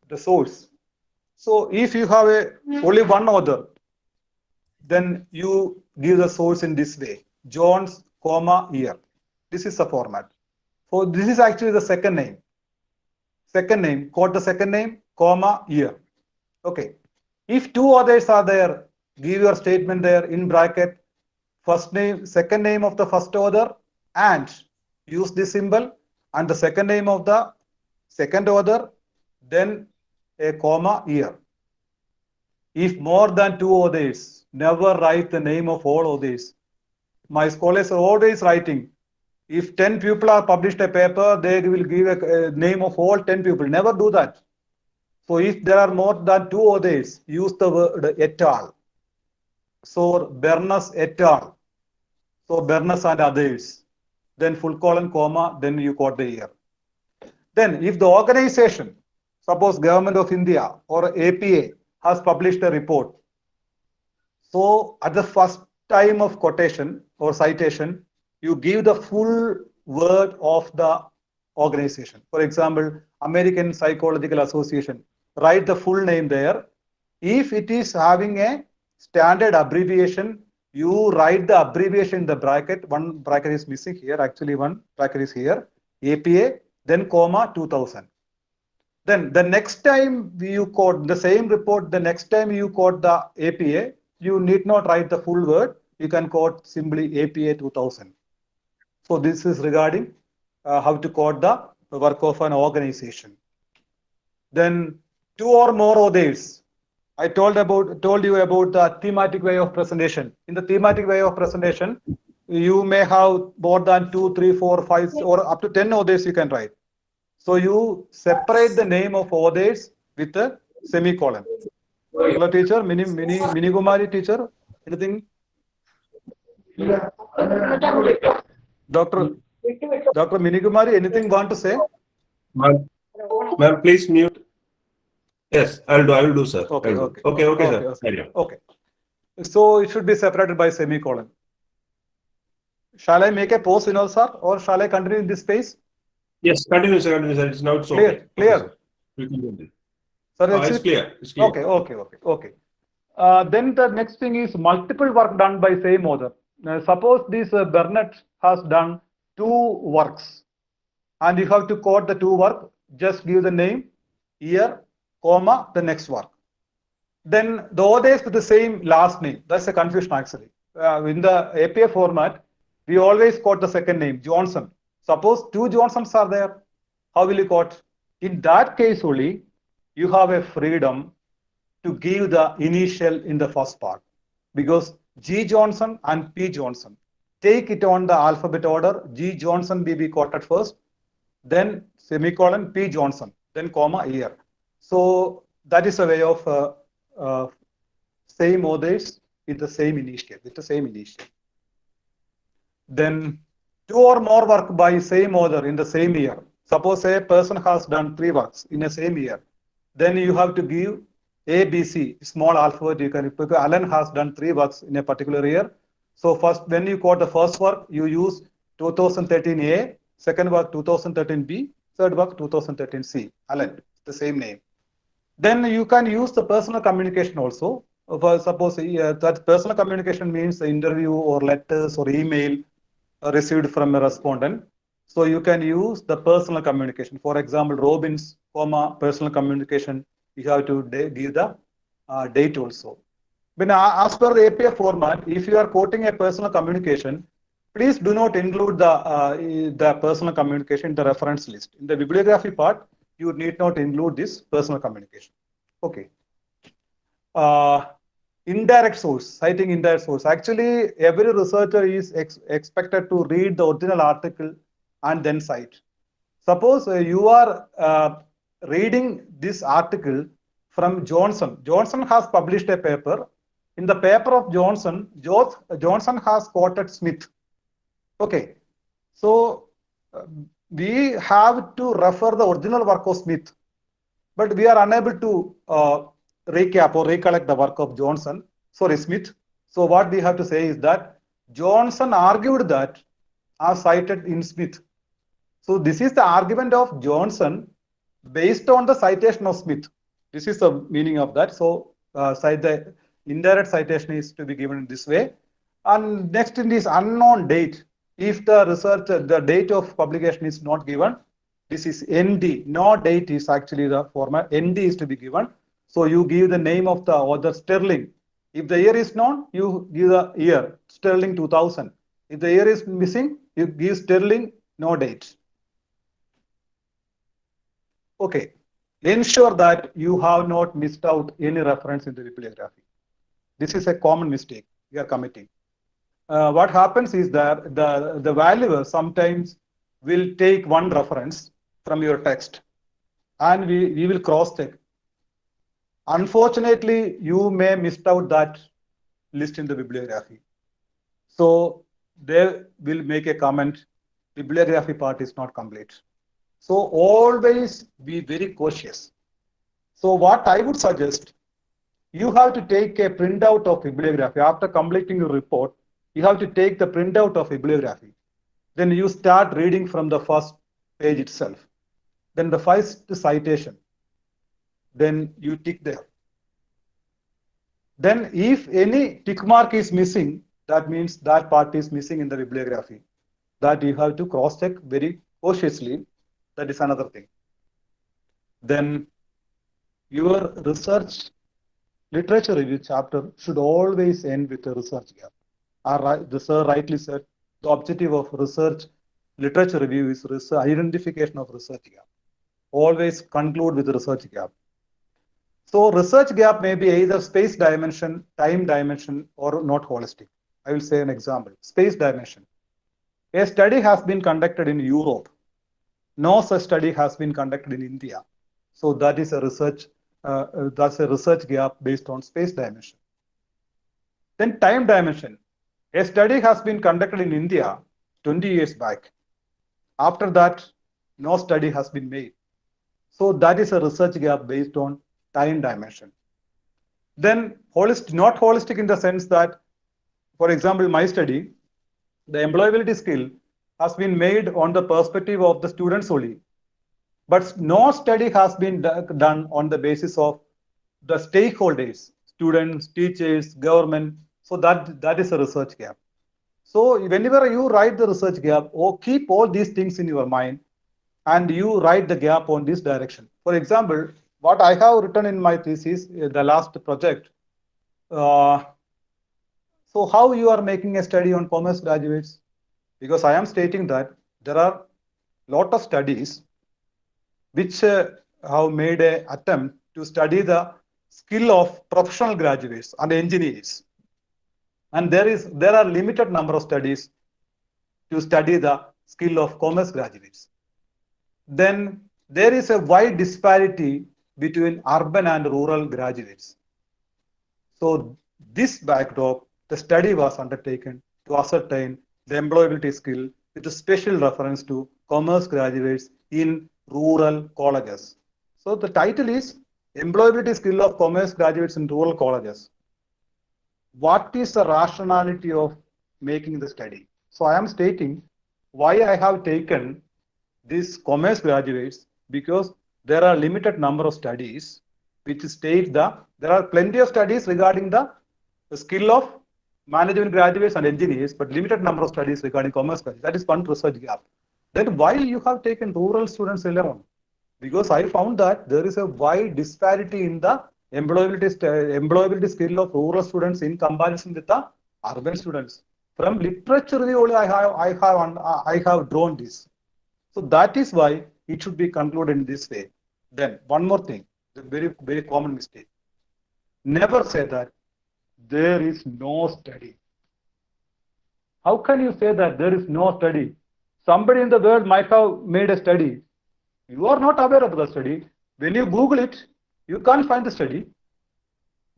The source. So if you have only one author, then you give the source in this way, Jones, comma, year. This is the format. So this is actually the second name. Second name, quote the second name, comma, year. Okay. If 2 others are there, give your statement there in bracket, first name, second name of the first author, and use this symbol, and the second name of the second author, then a comma, year. If more than 2 authors, never write the name of all authors. My scholars are always writing. If 10 people are published a paper, they will give a name of all 10 people. Never do that. So if there are more than 2 authors, use the word et al. So Bernas et al. So Bernas and others. Then full colon, comma, then you quote the year. Then if the organization, suppose Government of India or APA has published a report. So at the first time of quotation or citation, you give the full word of the organization. For example, American Psychological Association, write the full name there. If it is having a standard abbreviation, you write the abbreviation in the bracket. One bracket is missing here. Actually, one bracket is here. APA, then comma 2000. Then the next time you quote the same report, the next time you quote the APA, you need not write the full word. You can quote simply APA 2000. So this is regarding how to quote the work of an organization. Then two or more others. I told you about the thematic way of presentation. In the thematic way of presentation, you may have more than 2, 3, 4, 5, or up to 10 others you can write. So you separate the name of others with a semicolon. Hello, teacher, Minigumari teacher, anything? Dr. Minigumari, anything want to say? Ma'am, please mute. Yes, I will do, sir. Okay, I'll do. okay. Okay, sir. Okay. Carry on. Okay. So it should be separated by semicolon. Shall I make a pause, Vinod sir, or shall I continue in this space? Yes, continue, sir. It's now it's Clear, okay. clear. Okay, sir. We can do this. Sir, It's clear. It's clear. Okay. Then the next thing is multiple work done by same author. Suppose this Burnett has done 2 works, and you have to quote the 2 work. Just give the name, year, comma, the next work. Then the others with the same last name. That's a confusion actually. In the APA format, we always quote the second name, Johnson. Suppose 2 Johnsons are there. How will you quote? In that case only, you have a freedom to give the initial in the first part, because G Johnson and P Johnson. Take it on the alphabet order. G Johnson be quoted first, then semicolon P Johnson, then comma year. So that is a way of same others with the same initial, Then 2 or more work by same author in the same year. Suppose a person has done 3 works in the same year. Then you have to give A, B, C, small alphabet. You can, because Alan has done 3 works in a particular year. So first, when you quote the first work, you use 2013 A, second work 2013 B, third work 2013 C. Alan, the same name. Then you can use the personal communication also. Suppose that personal communication means the interview or letters or email received from a respondent. So you can use the personal communication. For example, Robbins, personal communication, you have to give the date also. When as per the APA format, if you are quoting a personal communication, please do not include the personal communication in the reference list. In the bibliography part, you need not include this personal communication. Okay. Indirect source, citing indirect source. Actually, every researcher is expected to read the original article and then cite. Suppose you are reading this article from Johnson. Johnson has published a paper. In the paper of Johnson, Johnson has quoted Smith. Okay. So we have to refer the original work of Smith, but we are unable to recap or recollect the work of Smith. So what we have to say is that Johnson argued that are cited in Smith. So this is the argument of Johnson based on the citation of Smith. This is the meaning of that. So the indirect citation is to be given in this way. And next in this unknown date, if the researcher, the date of publication is not given, this is ND. No date is actually the format. ND is to be given. So you give the name of the author, Sterling. If the year is known, you give the year, Sterling 2000. If the year is missing, you give Sterling, no date. Okay. Ensure that you have not missed out any reference in the bibliography. This is a common mistake we are committing. What happens is that the valuer sometimes will take one reference from your text and we will cross check. Unfortunately, you may miss out that list in the bibliography. So they will make a comment, bibliography part is not complete. So always be very cautious. So what I would suggest, you have to take a printout of bibliography. After completing your report, you have to take the printout of bibliography. Then you start reading from the first page itself. Then the first citation. Then you tick there. Then if any tick mark is missing, that means that part is missing in the bibliography. That you have to cross-check very cautiously. That is another thing. Then your research literature review chapter should always end with a research gap. The sir rightly said the objective of research literature review is identification of research gap. Always conclude with the research gap. So research gap may be either space dimension, time dimension, or not holistic. I will say an example. Space dimension. A study has been conducted in Europe. No such study has been conducted in India. So that is a research. That's a research gap based on space dimension. Then time dimension. A study has been conducted in India 20 years back. After that, no study has been made. So that is a research gap based on time dimension. Then not holistic in the sense that, for example, my study, the employability skill has been made on the perspective of the students only. But no study has been done on the basis of the stakeholders, students, teachers, government. So that is a research gap. So whenever you write the research gap, keep all these things in your mind and you write the gap on this direction. For example, what I have written in my thesis, the last project. So how you are making a study on commerce graduates? Because I am stating that there are a lot of studies which have made an attempt to study the skill of professional graduates and engineers. And there are limited number of studies to study the skill of commerce graduates. Then there is a wide disparity between urban and rural graduates. So this backdrop, the study was undertaken to ascertain the employability skill with a special reference to commerce graduates in rural colleges. So the title is Employability Skill of Commerce Graduates in Rural Colleges. What is the rationality of making the study? So I am stating why I have taken these commerce graduates, because there are limited number of studies which state there are plenty of studies regarding the skill of management graduates and engineers, but limited number of studies regarding commerce graduates. That is one research gap. Then why you have taken rural students alone? Because I found that there is a wide disparity in the employability skill of rural students in comparison with the urban students. From literature review only I have drawn this. So that is why it should be concluded in this way. Then one more thing, the very, very common mistake. Never say that there is no study. How can you say that there is no study? Somebody in the world might have made a study. You are not aware of the study. When you Google it, you can't find the study.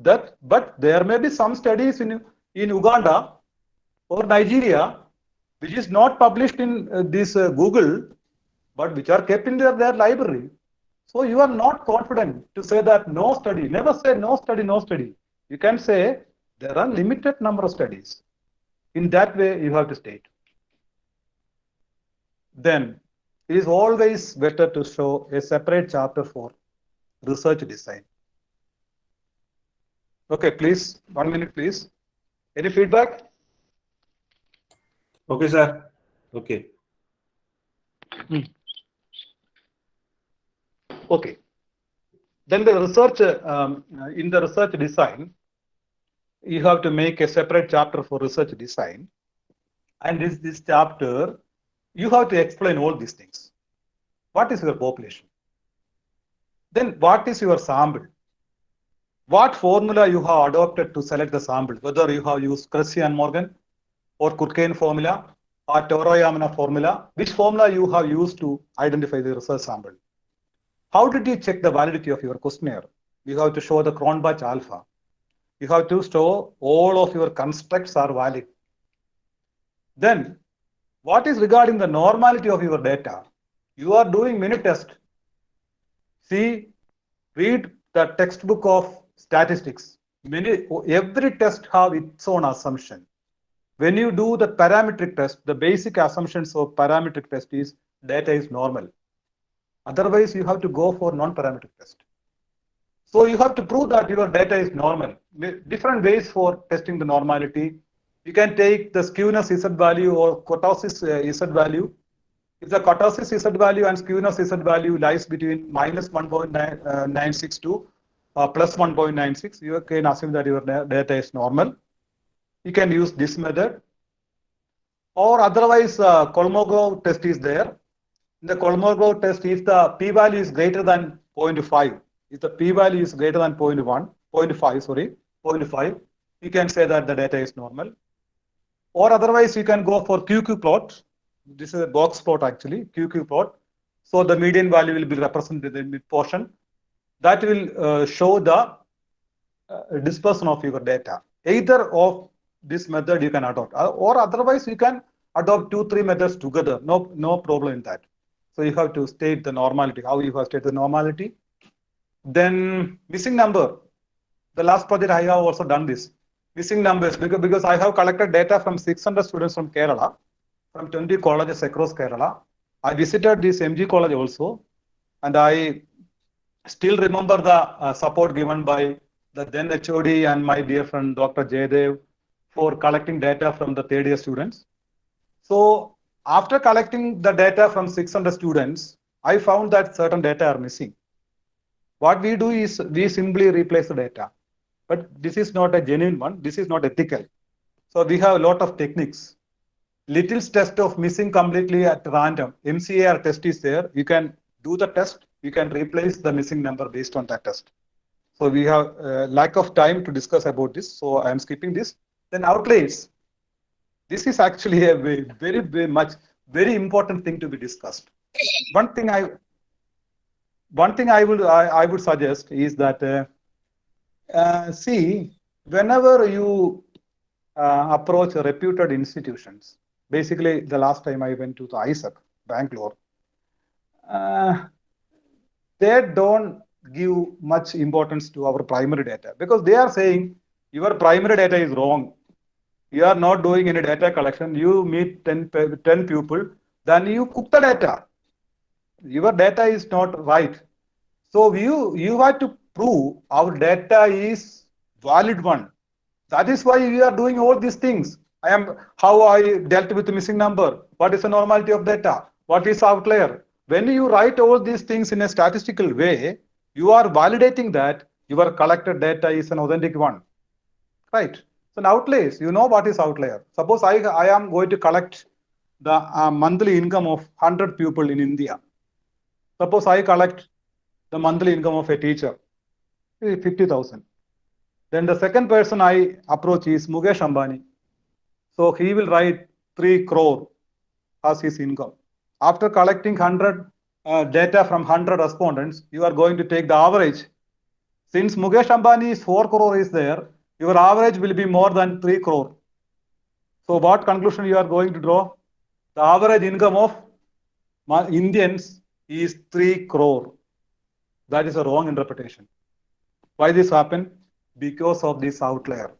But there may be some studies in Uganda or Nigeria, which is not published in this Google, but which are kept in their library. So you are not confident to say that no study. Never say no study, no study. You can say there are limited number of studies. In that way, you have to state. Then it is always better to show a separate chapter for research design. Okay, please, 1 minute, please. Any feedback? Okay, sir. Okay. Okay. Then the research, in the research design, you have to make a separate chapter for research design. And this chapter, you have to explain all these things. What is your population? Then what is your sample? What formula you have adopted to select the sample? Whether you have used Cressy and Morgan or Cookane formula or Toroyamana formula, which formula you have used to identify the research sample? How did you check the validity of your questionnaire? You have to show the Cronbach alpha. You have to show all of your constructs are valid. Then, what is regarding the normality of your data? You are doing many tests. See, read the textbook of statistics. Every test have its own assumption. When you do the parametric test, the basic assumptions of parametric test is data is normal. Otherwise, you have to go for non-parametric test. So you have to prove that your data is normal. Different ways for testing the normality. You can take the skewness Z value or kurtosis Z value. If the kurtosis Z value and skewness Z value lies between minus 1.96 to plus 1.96, you can assume that your data is normal. You can use this method. Or otherwise, Kolmogorov test is there. In the Kolmogorov test, if the p-value is greater than 0.5, if the p-value is greater than 0.5, you can say that the data is normal. Or otherwise, you can go for QQ plot. This is a box plot actually, QQ plot. So the median value will be represented in mid portion. That will show the dispersion of your data. Either of this method you can adopt, or otherwise you can adopt 2-3 methods together. No problem in that. So you have to state the normality. How you have stated the normality? Then missing number. The last project I have also done this. Missing numbers because I have collected data from 600 students from Kerala, from 20 colleges across Kerala. I visited this MG college also, and I still remember the support given by the then HOD and my dear friend Dr. Jaydev for collecting data from the third year students. So after collecting the data from 600 students, I found that certain data are missing. What we do is we simply replace the data. But this is not a genuine one. This is not ethical. So we have a lot of techniques. Little's test of missing completely at random. MCAR test is there. You can do the test. You can replace the missing number based on that test. So we have lack of time to discuss about this. So I am skipping this. Then outliers. This is actually a very important thing to be discussed. One thing I would suggest is that see, whenever you approach reputed institutions, basically the last time I went to the ISAC, Bangalore, they don't give much importance to our primary data because they are saying your primary data is wrong. You are not doing any data collection. You meet 10 people, then you cook the data. Your data is not right. So you have to prove our data is valid one. That is why we are doing all these things. How I dealt with the missing number. What is the normality of data? What is outlier? When you write all these things in a statistical way, you are validating that your collected data is an authentic one, right? So an outliers, you know what is outlier. Suppose I am going to collect the monthly income of 100 people in India. Suppose I collect the monthly income of a teacher, 50,000. Then the second person I approach is Mukesh Ambani. So he will write 3 crore as his income. After collecting 100 data from 100 respondents, you are going to take the average. Since Mukesh Ambani's 4 crore is there, your average will be more than 3 crore. So what conclusion you are going to draw? The average income of Indians is 3 crore. That is a wrong interpretation. Why this happened? Because of this outlier.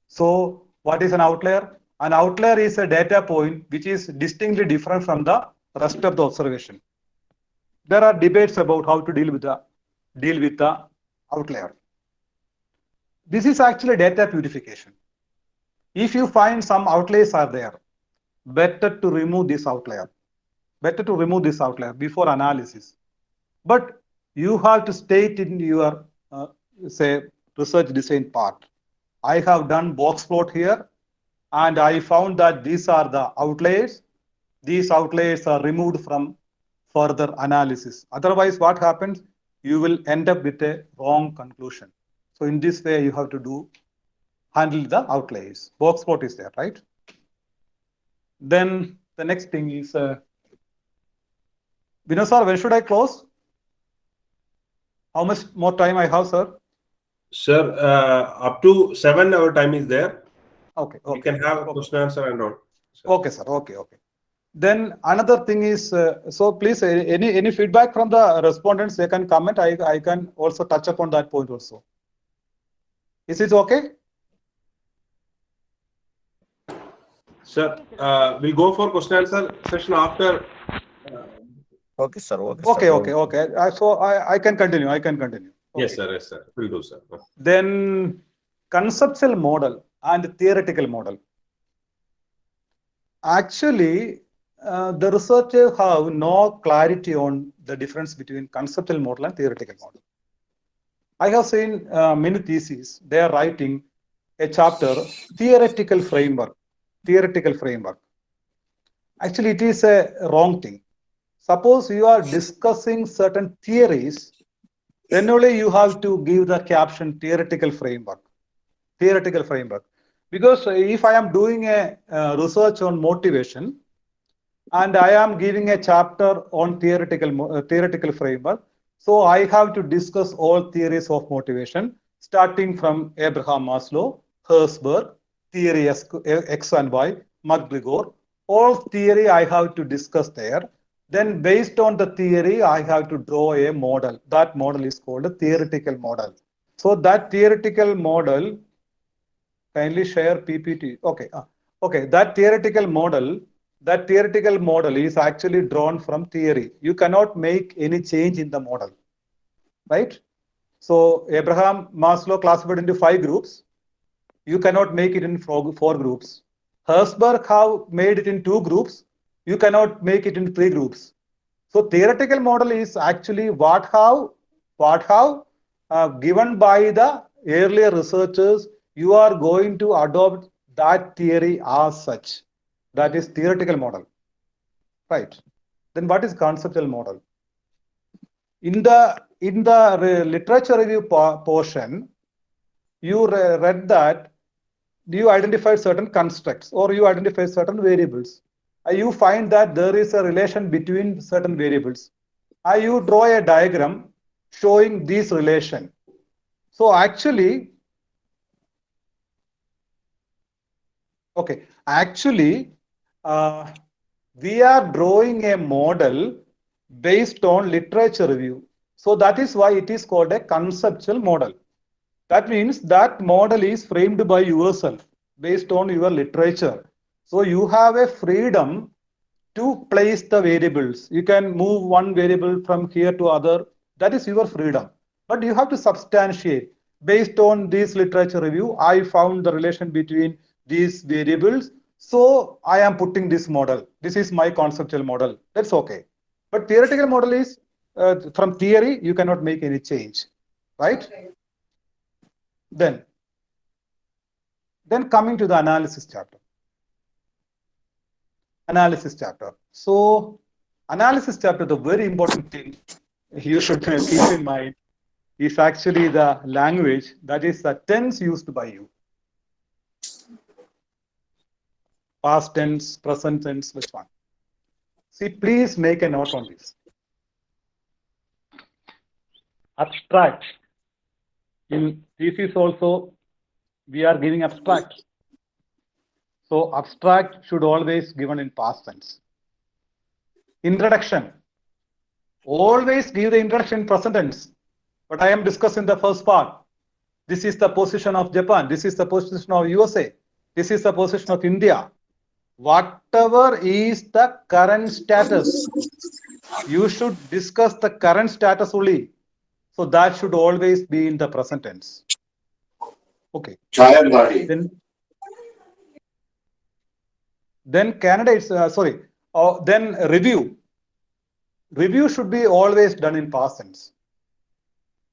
So what is an outlier? An outlier is a data point which is distinctly different from the rest of the observation. There are debates about how to deal with the outlier. This is actually data purification. If you find some outliers are there, better to remove this outlier. Better to remove this outlier before analysis. But you have to state in your say research design part. I have done box plot here, and I found that these are the outliers. These outliers are removed from further analysis. Otherwise, what happens? You will end up with a wrong conclusion. So in this way, you have to handle the outliers. Box plot is there, right? Then the next thing is, Vinod sir, when should I close? How much more time I have, sir? Sir, up to 7 our time is there. Okay. We can have a question answer and all. Sir. Okay, sir. Okay. Then another thing is, so please, any feedback from the respondents, they can comment. I can also touch upon that point also. Is it okay? Sir, we'll go for question answer session after. Okay, sir. Okay. So I can continue. Okay. Yes, sir. We'll do, sir. Then conceptual model and theoretical model. actually, the researchers have no clarity on the difference between conceptual model and theoretical model. I have seen many theses, they are writing a chapter, theoretical framework. Theoretical framework. Actually, it is a wrong thing. Suppose you are discussing certain theories, then only you have to give the caption theoretical framework. Theoretical framework. Because if I am doing a research on motivation and I am giving a chapter on theoretical framework, so I have to discuss all theories of motivation, starting from Abraham Maslow, Herzberg, theory X and Y, McGregor, all theory I have to discuss there. Then based on the theory, I have to draw a model. That model is called a theoretical model. So that theoretical model, kindly share PPT. Okay. Okay. That theoretical model is actually drawn from theory. You cannot make any change in the model, right? So Abraham Maslow classified into 5 groups. You cannot make it in 4 groups. Herzberg have made it in 2 groups. You cannot make it in 3 groups. So theoretical model is actually what have given by the earlier researchers. You are going to adopt that theory as such. That is theoretical model, right? Then what is conceptual model? In the literature review portion, you read that you identify certain constructs or you identify certain variables. You find that there is a relation between certain variables. You draw a diagram showing this relation. So actually, we are drawing a model based on literature review. So that is why it is called a conceptual model. That means that model is framed by yourself based on your literature. So you have a freedom to place the variables. You can move one variable from here to other. That is your freedom. But you have to substantiate. Based on this literature review, I found the relation between these variables. So I am putting this model. This is my conceptual model. That's okay. But theoretical model is from theory, you cannot make any change, right? Okay. Then coming to the analysis chapter. So analysis chapter, the very important thing you should keep in mind is actually the language, that is the tense used by you. Past tense, present tense, which one? See, please make a note on this. Abstract. In thesis also, we are giving abstract. So abstract should always given in past tense. Introduction. Always give the introduction in present tense. But I am discussing the first part. This is the position of Japan. This is the position of USA. This is the position of India. Whatever is the current status, you should discuss the current status only. So that should always be in the present tense. Okay. Then candidates, then review. Review should be always done in past tense.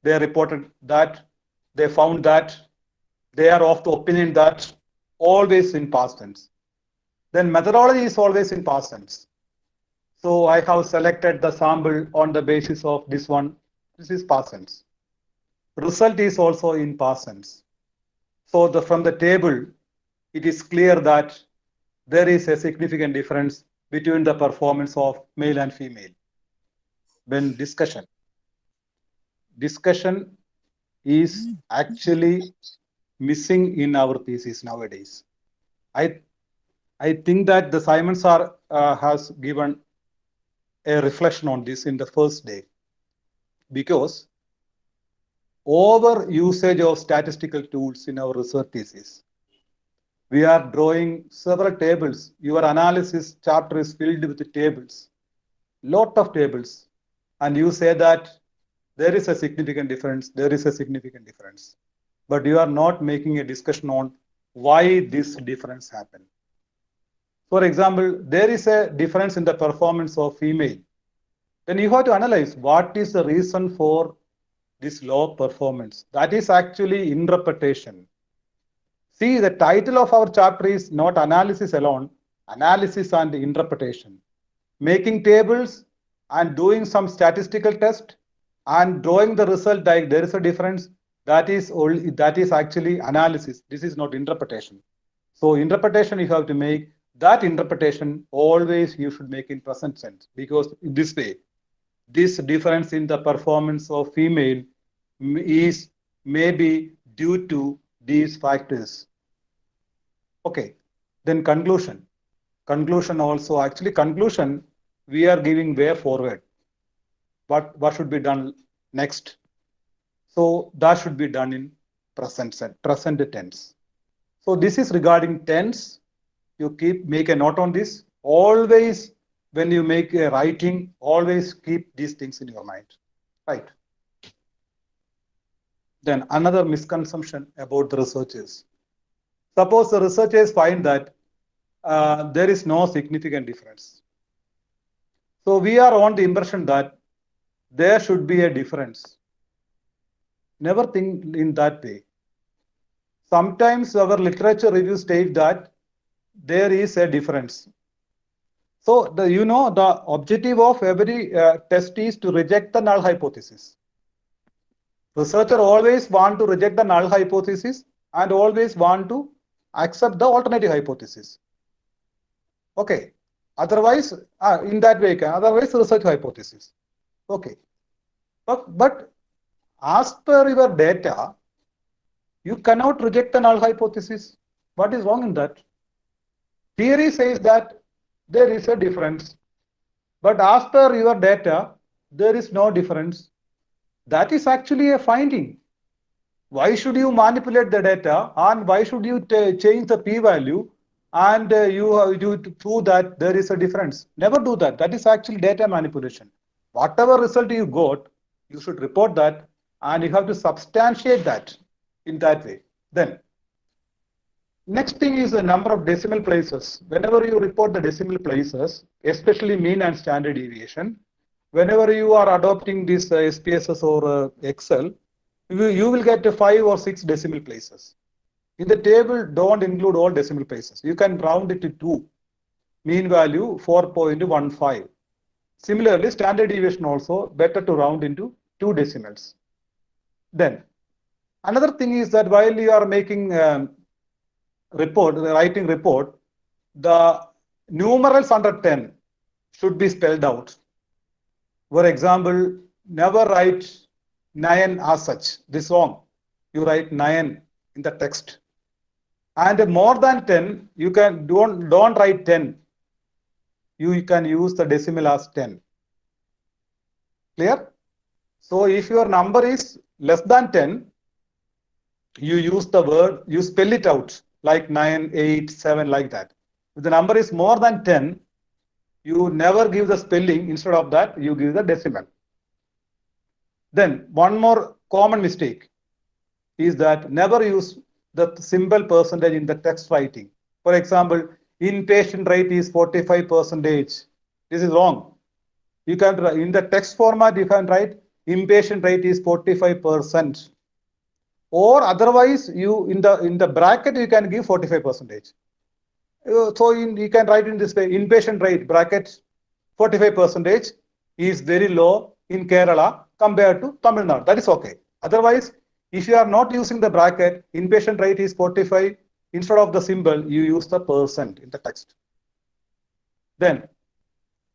They reported that, they found that, they are of the opinion that, always in past tense. Then methodology is always in past tense. So I have selected the sample on the basis of this one. This is past tense. Result is also in past tense. So from the table, it is clear that there is a significant difference between the performance of male and female. When discussion is actually missing in our thesis nowadays. I think that the Simon sir has given a reflection on this in the first day, because over usage of statistical tools in our research thesis. We are drawing several tables. Your analysis chapter is filled with tables, lot of tables. And you say that there is a significant difference, But you are not making a discussion on why this difference happened. For example, there is a difference in the performance of female. Then you have to analyze what is the reason for this low performance. That is actually interpretation. See, the title of our chapter is not analysis alone, analysis and interpretation. Making tables and doing some statistical test and drawing the result, like there is a difference. That is actually analysis. This is not interpretation. So interpretation you have to make. That interpretation always you should make in present tense, because this way, this difference in the performance of female is maybe due to these factors. Okay, then conclusion. Conclusion also, actually conclusion, we are giving way forward. What should be done next? So that should be done in present tense. So this is regarding tense. You make a note on this. Always when you make a writing, always keep these things in your mind. Right. Then another misconception about the researchers. Suppose the researchers find that there is no significant difference. So we are on the impression that there should be a difference. Never think in that way. Sometimes our literature reviews state that there is a difference. So the objective of every test is to reject the null hypothesis. Researcher always want to reject the null hypothesis and always want to accept the alternative hypothesis. Okay. Otherwise, in that way, otherwise research hypothesis. Okay. But as per your data, you cannot reject the null hypothesis. What is wrong in that? Theory says that there is a difference, but as per your data, there is no difference. That is actually a finding. Why should you manipulate the data, and why should you change the p-value and you prove that there is a difference? Never do that. That is actually data manipulation. Whatever result you got, you should report that, and you have to substantiate that in that way. Then next thing is the number of decimal places. Whenever you report the decimal places, especially mean and standard deviation, whenever you are adopting this SPSS or Excel, you will get 5 or 6 decimal places. In the table, don't include all decimal places. You can round it to 2. Mean value 4.15. Similarly, standard deviation also better to round into 2 decimals. Then another thing is that while you are making writing report, the numerals under 10 should be spelled out. For example, never write 9 as such. This wrong. You write 9 in the text. And more than 10, you can don't write 10. You can use the decimal as 10. Clear? So if your number is less than 10, you use the word, you spell it out like 9, 8, 7, like that. If the number is more than 10, you never give the spelling. Instead of that, you give the decimal. Then one more common mistake is that never use the symbol percentage in the text writing. For example, inpatient rate is 45%. This is wrong. You can, in the text format, you can write inpatient rate is 45%. Or otherwise, you in the bracket you can give 45%. So you can write in this way: inpatient rate bracket 45% is very low in Kerala compared to Tamil Nadu. That is okay. Otherwise, if you are not using the bracket, inpatient rate is 45. Instead of the symbol, you use the percent in the text. Then,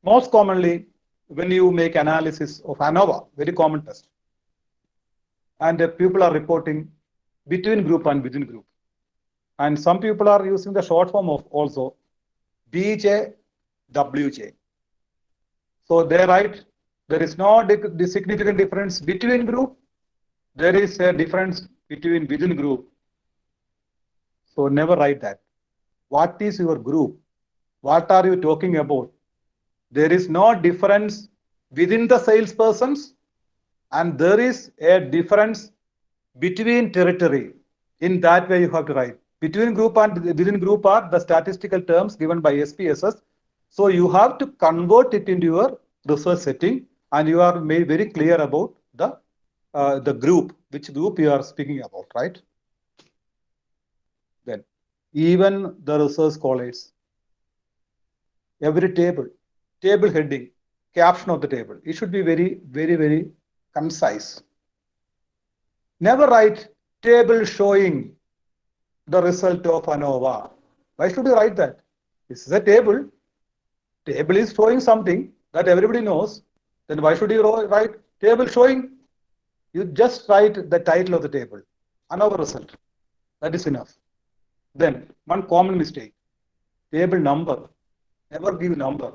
most commonly, when you make analysis of ANOVA, very common test, and people are reporting between group and within group. And some people are using the short form of also BJ, WJ. So they write there is no significant difference between group. There is a difference between within group. So never write that. What is your group? What are you talking about? There is no difference within the salespersons, and there is a difference between territory. In that way you have to write. Between group and within group are the statistical terms given by SPSS. So you have to convert it into your research setting, and you are made very clear about the group, which group you are speaking about, right? Then even the research scholars, every table heading, caption of the table, it should be very, very, very concise. Never write table showing the result of ANOVA. Why should you write that? This is a table. Table is showing something that everybody knows. Then why should you write table showing? You just write the title of the table, ANOVA result. That is enough. Then one common mistake, table number. Never give number.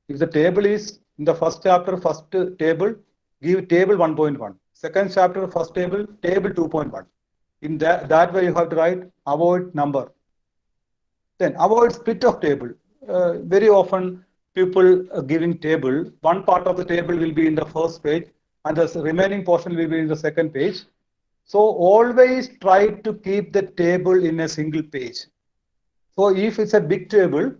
If the table is in the first chapter, first table, give table 1.1. Second chapter, first table, table 2.1. In that way, you have to write avoid number. Then avoid split of table. Very often, people giving table, one part of the table will be in the first page, and the remaining portion will be in the second page. So always try to keep the table in a single page. So if it's a big table,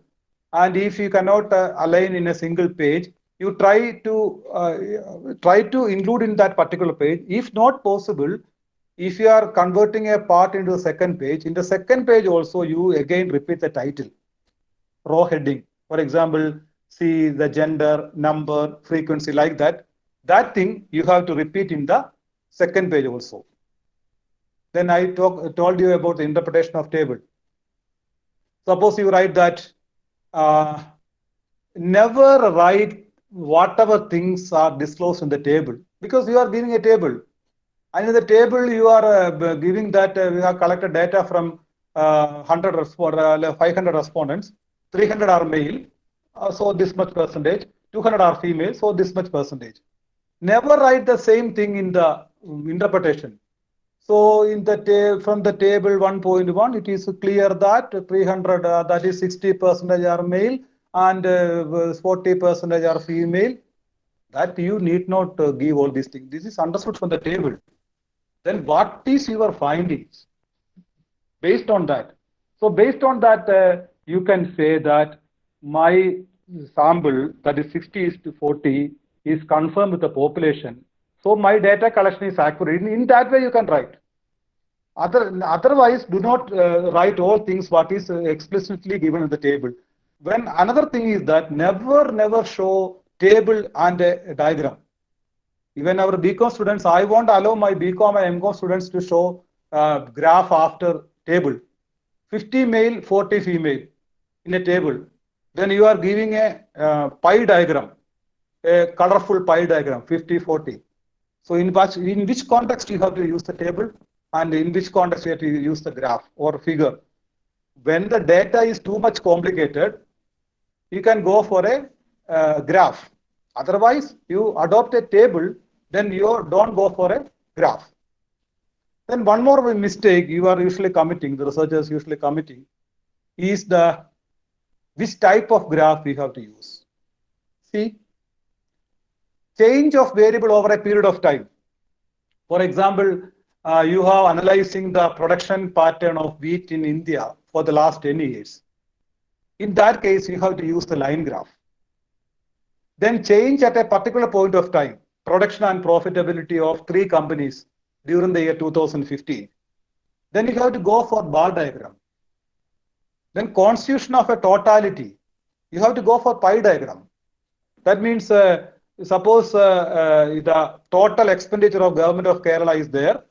and if you cannot align in a single page, you try to include in that particular page. If not possible, if you are converting a part into the second page, in the second page also you again repeat the title, row heading. For example, see the gender, number, frequency, like that. That thing you have to repeat in the second page also. Then I told you about the interpretation of table. Suppose you write that never write whatever things are disclosed in the table, because you are giving a table. And in the table, you are giving that we have collected data from 500 respondents, 300 are male, so this much percentage, 200 are female, so this much percentage. Never write the same thing in the interpretation. So in the from the table 1.1, it is clear that 300, that is 60% are male and 40% are female. That you need not give all these things. This is understood from the table. Then what is your findings based on that? So based on that, you can say that my sample, that is 60:40, is confirmed with the population. So my data collection is accurate. In that way, you can write. Otherwise, do not write all things what is explicitly given in the table. When another thing is that never show table and a diagram. Even our BCom students, I won't allow my BCom and MCom students to show graph after table. 50 male, 40 female in a table. Then you are giving a pie diagram, a colorful pie diagram, 50-40. So in which context you have to use the table, and in which context you have to use the graph or figure. When the data is too much complicated, you can go for a graph. Otherwise, you adopt a table, then you don't go for a graph. Then one more mistake you are usually committing, the researchers usually committing, is which type of graph we have to use. See, change of variable over a period of time. For example, you have analyzing the production pattern of wheat in India for the last 10 years. In that case, you have to use the line graph. Then change at a particular point of time, production and profitability of 3 companies during the year 2015. Then you have to go for bar diagram. Then constitution of a totality, you have to go for pie diagram. That means suppose the total expenditure of government of Kerala is there.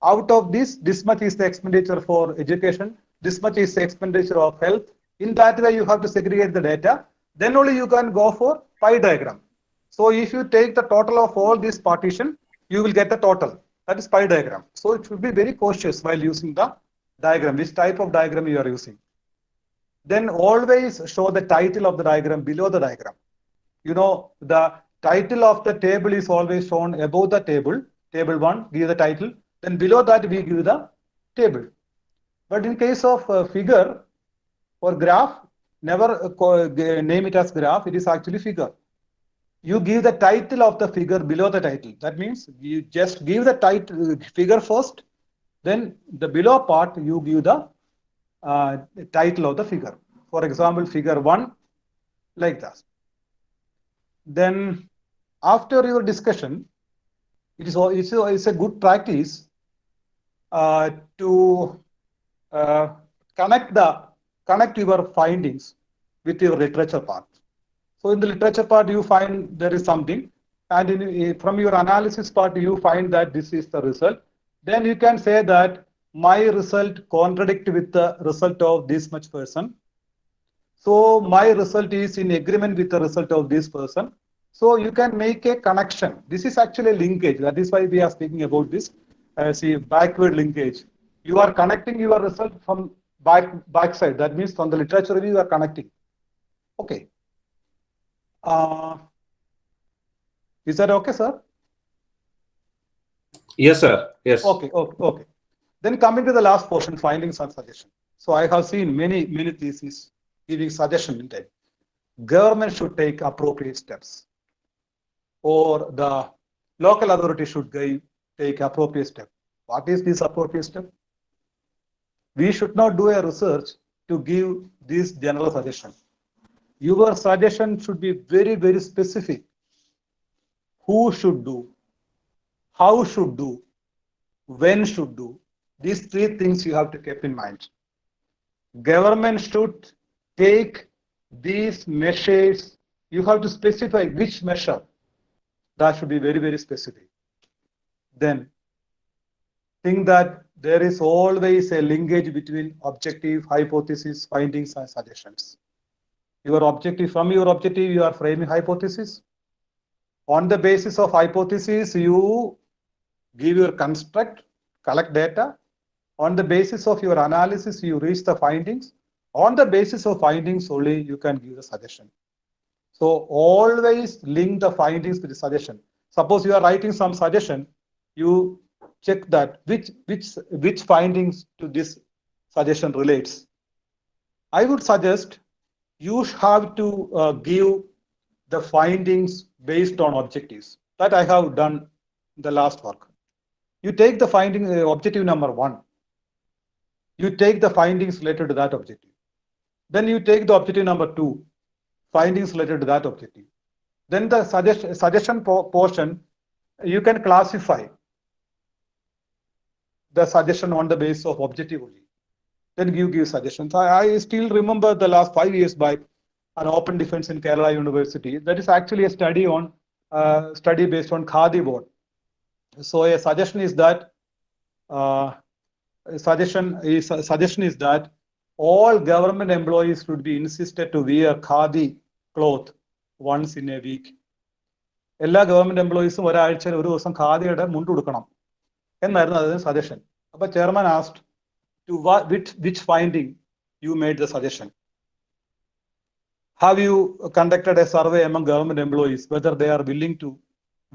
Out of this much is the expenditure for education, this much is the expenditure of health. In that way, you have to segregate the data. Then only you can go for pie diagram. So if you take the total of all this partition, you will get the total. That is pie diagram. So it should be very cautious while using the diagram, which type of diagram you are using. Then always show the title of the diagram below the diagram. You know, the title of the table is always shown above the table. Table 1, give the title. Then below that, we give the table. But in case of figure or graph, never name it as graph, it is actually figure. You give the title of the figure below the title. That means you just give the title figure first, then the below part you give the title of the figure. For example, figure 1, like that. Then after your discussion, it's a good practice to connect your findings with your literature part. So in the literature part, you find there is something, and from your analysis part, you find that this is the result. Then you can say that my result contradict with the result of this much person. So my result is in agreement with the result of this person. So you can make a connection. This is actually a linkage. That is why we are speaking about this as a backward linkage. You are connecting your result from backside. That means from the literature review, you are connecting. Okay. Is that okay, sir? Yes, sir. Yes. Okay. Then coming to the last portion, findings and suggestions. So I have seen many theses giving suggestion in that government should take appropriate steps, or the local authority should take appropriate step. What is this appropriate step? We should not do a research to give this general suggestion. Your suggestion should be very specific. Who should do? How should do? When should do? These 3 things you have to keep in mind. Government should take these measures. You have to specify which measure. That should be very specific. Then think that there is always a linkage between objective, hypothesis, findings, and suggestions. From your objective, you are framing hypothesis. On the basis of hypothesis, you give your construct, collect data. On the basis of your analysis, you reach the findings. On the basis of findings only, you can give the suggestion. So always link the findings with the suggestion. Suppose you are writing some suggestion, you check that which findings to this suggestion relates. I would suggest you have to give the findings based on objectives. That I have done in the last work. You take the finding objective number 1. You take the findings related to that objective. Then you take the objective number 2, findings related to that objective. Then the suggestion portion, you can classify the suggestion on the basis of objective only. Then you give suggestions. I still remember the last 5 years back, an open defense in Kerala University. That is actually a study based on Khadi board. So a suggestion is that all government employees should be insisted to wear Khadi cloth once in a week. എല്ലാ government എംപ്ലോയീസും ഒരാഴ്ചയിൽ ഒരു ദിവസം ഖാദിയുടെ മുണ്ട് കൊടുക്കണം എന്നായിരുന്നു അതിന് suggestion. അപ്പൊ chairman asked to which finding you made the suggestion. Have you conducted a survey among government employees whether they are willing to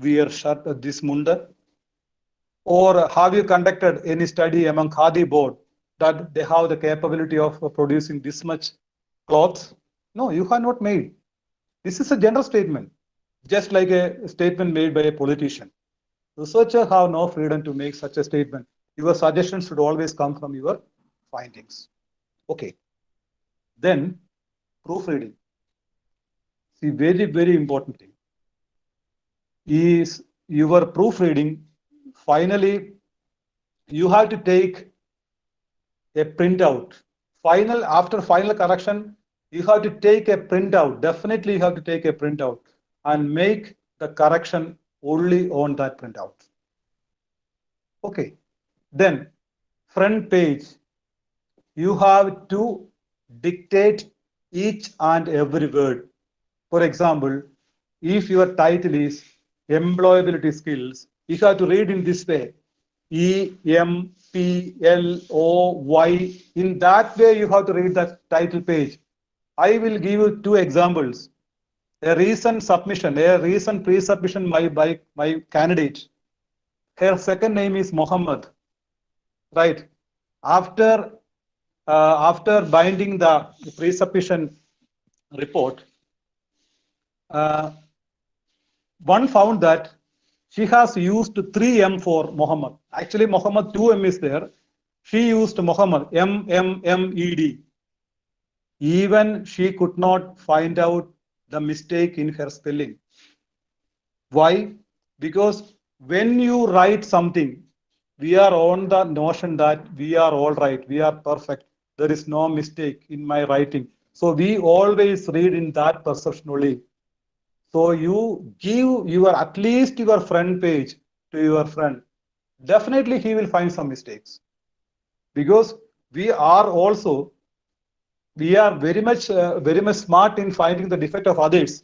wear this munda? Or have you conducted any study among Khadi board that they have the capability of producing this much clothes? No, you have not made. This is a general statement, just like a statement made by a politician. Researchers have no freedom to make such a statement. Your suggestions should always come from your findings. Okay. Then proofreading. See, very important thing is your proofreading. Finally, you have to take a printout. After final correction, you have to take a printout. Definitely, you have to take a printout and make the correction only on that printout. Okay. Then front page, you have to dictate each and every word. For example, if your title is employability skills, you have to read in this way, EMPLOY. In that way, you have to read that title page. I will give you 2 examples. A recent pre-submission by my candidate. Her second name is Mohammed. Right. After binding the pre-submission report, one found that she has used 3M for Mohammed. Actually, Mohammed 2M is there. She used Muhammad, M-M-M-E-D. Even she could not find out the mistake in her spelling. Why? Because when you write something, we are on the notion that we are all right, we are perfect. There is no mistake in my writing. So we always read in that perception only. So you give your at least your front page to your friend. Definitely he will find some mistakes. Because we are also very much smart in finding the defect of others.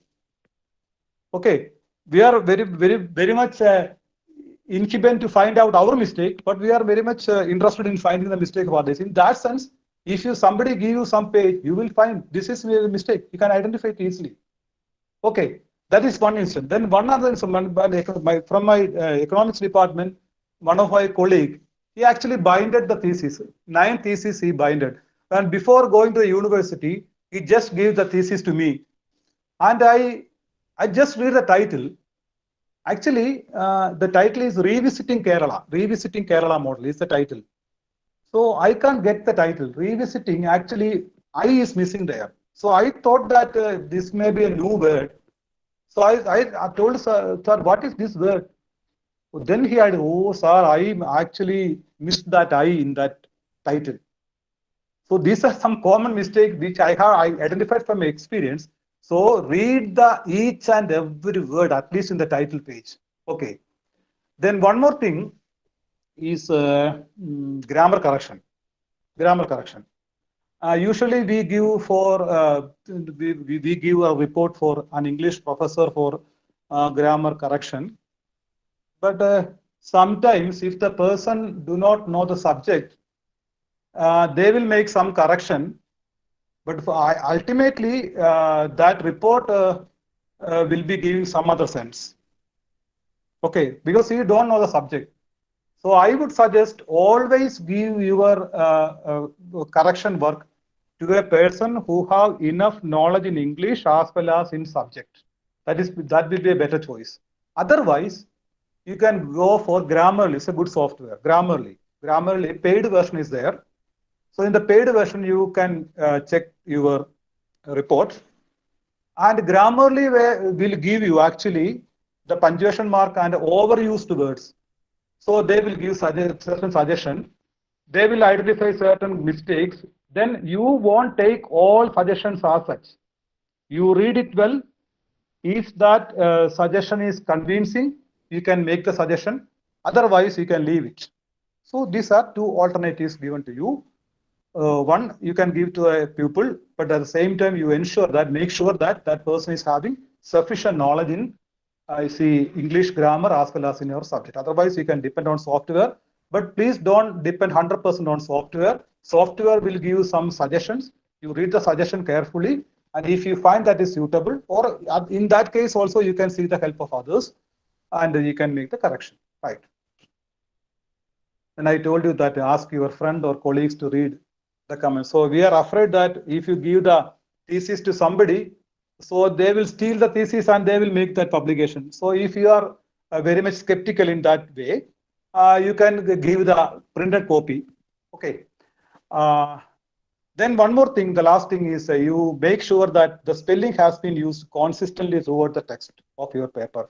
Okay, we are very much incubant to find out our mistake, but we are very much interested in finding the mistake of others. In that sense, if somebody give you some page, you will find this is a mistake. You can identify it easily. Okay, that is one instance. Then one other instance, from my economics department, one of my colleague, he actually binded the thesis. 9 theses he binded. And before going to the university, he just gave the thesis to me. And I just read the title. Actually, the title is Revisiting Kerala. Revisiting Kerala Model is the title. So I can't get the title. Revisiting, actually, I is missing there. So I thought that this may be a new word. So I told sir, what is this word? Then he had, oh, sir, I actually missed that I in that title. So these are some common mistakes which I identified from my experience. So read the each and every word, at least in the title page. Okay. Then one more thing is grammar correction. Grammar correction. Usually we give we give a report for an English professor for grammar correction. But sometimes if the person do not know the subject, they will make some correction. But ultimately, that report will be giving some other sense. Okay, because you don't know the subject. So I would suggest always give your correction work to a person who have enough knowledge in English as well as in subject. That will be a better choice. Otherwise, you can go for Grammarly. It's a good software. Grammarly paid version is there. So in the paid version, you can check your report. And Grammarly will give you actually the punctuation mark and overused words. So they will give certain suggestion. They will identify certain mistakes. Then you won't take all suggestions as such. You read it well. If that suggestion is convincing, you can make the suggestion. Otherwise, you can leave it. So these are 2 alternatives given to you. One, you can give to a pupil, but at the same time, you make sure that that person is having sufficient knowledge in English grammar as well as in your subject. Otherwise, you can depend on software, but please don't depend 100% on software. Software will give you some suggestions. You read the suggestion carefully, and if you find that is suitable, or in that case also, you can seek the help of others, and you can make the correction. Right. And I told you that ask your friend or colleagues to read the comments. So we are afraid that if you give the thesis to somebody, so they will steal the thesis and they will make that publication. So if you are very much skeptical in that way, you can give the printed copy. Okay. Then one more thing, the last thing is you make sure that the spelling has been used consistently throughout the text of your paper.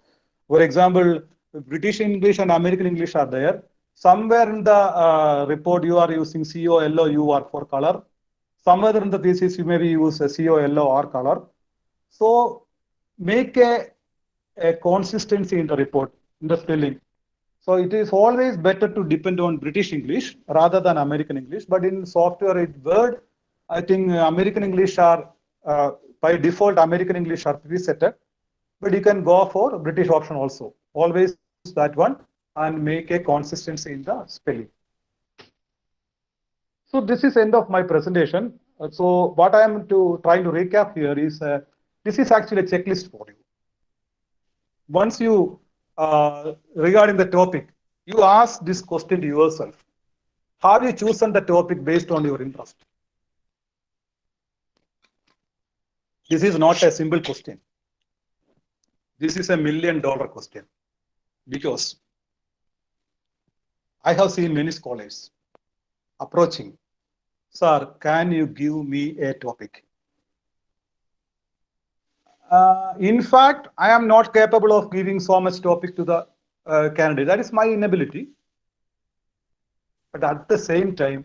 For example, British English and American English are there. Somewhere in the report you are using COLOUR for color. Somewhere in the thesis you maybe use COLOR color. So make a consistency in the report, in the spelling. So it is always better to depend on British English rather than American English. But in software, Word, I think American English are by default American English are preset, but you can go for British option also. Always that one and make a consistency in the spelling. So this is end of my presentation. So what I am trying to recap here is this is actually a checklist for you. Once you regarding the topic, you ask this question to yourself. Have you chosen the topic based on your interest? This is not a simple question. This is $1 million question because I have seen many scholars. approaching, sir, can you give me a topic? In fact, I am not capable of giving so much topic to the candidate. That is my inability. But at the same time,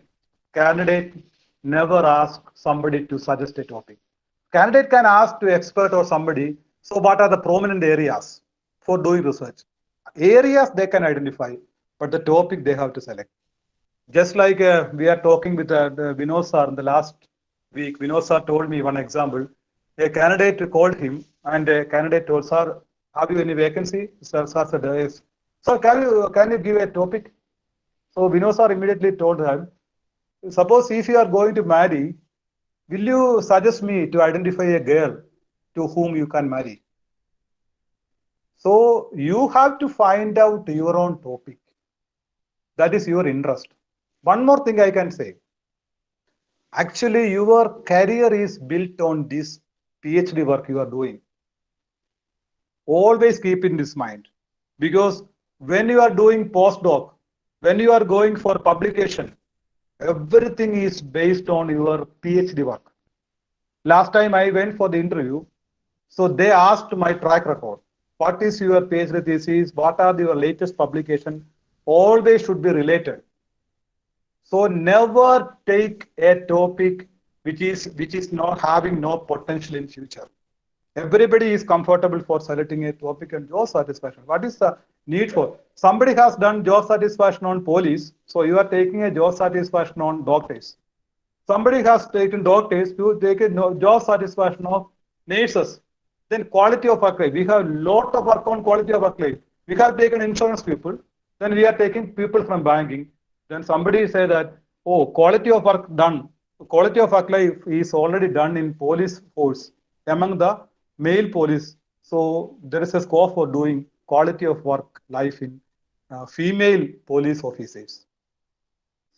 candidate never ask somebody to suggest a topic. Candidate can ask to expert or somebody, so what are the prominent areas for doing research? Areas they can identify, but the topic they have to select. Just like we are talking with Vinod sir in the last week, Vinod sir told me one example. A candidate called him and a candidate told, sir, have you any vacancy? Sir said, yes. Sir, can you give a topic? So Vinod sir immediately told her, suppose if you are going to marry, will you suggest me to identify a girl to whom you can marry? So you have to find out your own topic. That is your interest. One more thing I can say. Actually, your career is built on this PhD work you are doing. Always keep in this mind. Because when you are doing postdoc, when you are going for publication, everything is based on your PhD work. Last time I went for the interview, so they asked my track record. What is your PhD thesis? What are your latest publication? Always should be related. So never take a topic which is not having no potential in future. Everybody is comfortable for selecting a topic and job satisfaction. What is the need for? Somebody has done job satisfaction on police, so you are taking a job satisfaction on doctors. Somebody has taken doctors to take a job satisfaction of nurses. Then quality of work life. We have lot of work on quality of work life. We have taken insurance people. Then we are taking people from banking. Then somebody say that, oh, quality of work done. Quality of work life is already done in police force among the male police. So there is a scope for doing quality of work life in female police officers.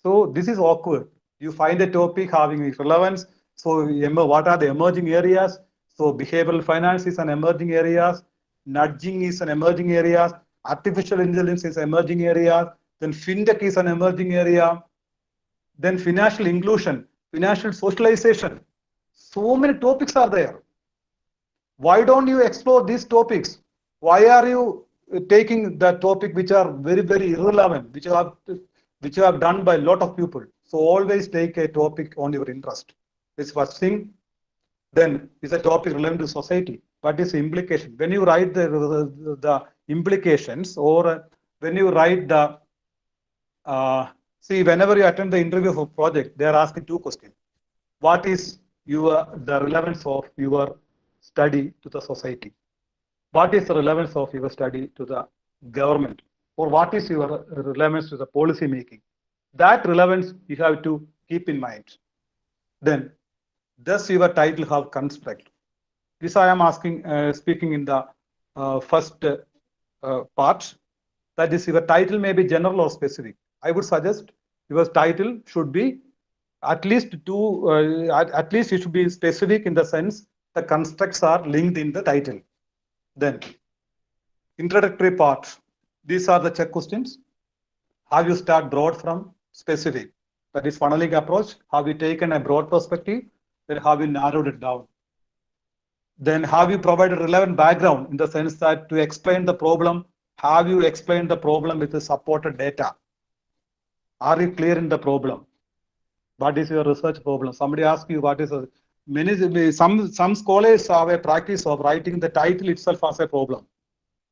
So this is awkward. You find a topic having relevance. So what are the emerging areas? So behavioral finance is an emerging area. Nudging is an emerging area. Artificial intelligence is an emerging area. Then fintech is an emerging area. Then financial inclusion, financial socialization. So many topics are there. Why don't you explore these topics? Why are you taking the topic which are very, very irrelevant, which you have done by a lot of people? So always take a topic on your interest. This first thing. Then is a topic relevant to society. What is the implication? When you write the implications, or when you write the see, whenever you attend the interview for project, they are asking two questions. What is the relevance of your study to the society? What is the relevance of your study to the government? Or what is your relevance to the policy making? That relevance you have to keep in mind. Then, does your title have construct? This I am asking, speaking in the first part. That is, your title may be general or specific. I would suggest your title should be at least at least it should be specific in the sense the constructs are linked in the title. Then, introductory part. These are the check questions. Have you start broad from specific? That is funneling approach. Have you taken a broad perspective? Then have you narrowed it down? Then have you provided relevant background in the sense that to explain the problem, have you explained the problem with the supported data? Are you clear in the problem? What is your research problem? Somebody asks you what is some scholars have a practice of writing the title itself as a problem.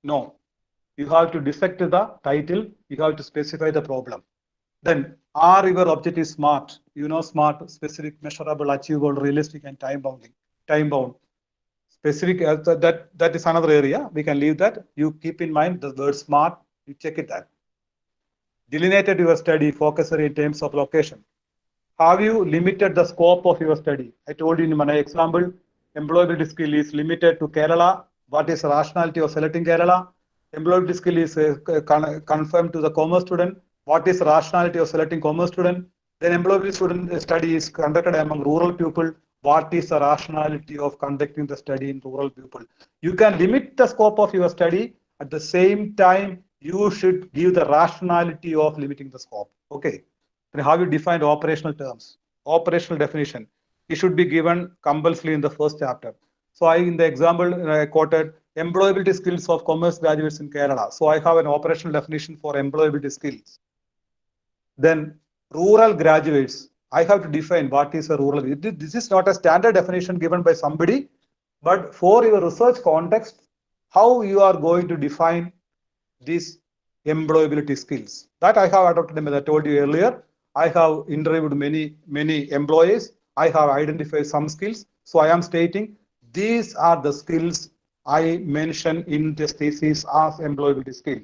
No, you have to dissect the title. You have to specify the problem. Then are your objectives smart? Smart, specific, measurable, achievable, realistic, and time bound. Specific, that is another area. We can leave that. You keep in mind the word smart. You check it out. Delineated your study focus area in terms of location. Have you limited the scope of your study? I told you in my example, employability skill is limited to Kerala. What is the rationality of selecting Kerala? Employability skill is confirmed to the commerce student. What is the rationality of selecting commerce student? Then employability student study is conducted among rural people. What is the rationality of conducting the study in rural people? You can limit the scope of your study. At the same time, you should give the rationality of limiting the scope. Okay. Then how you define operational terms, operational definition. It should be given compulsorily in the first chapter. So in the example I quoted employability skills of commerce graduates in Kerala. So I have an operational definition for employability skills. Then rural graduates, I have to define what is a rural. This is not a standard definition given by somebody, but for your research context, how you are going to define these employability skills. That I have adopted a method. I told you earlier. I have interviewed many employees. I have identified some skills. So I am stating these are the skills I mentioned in this thesis as employability skill.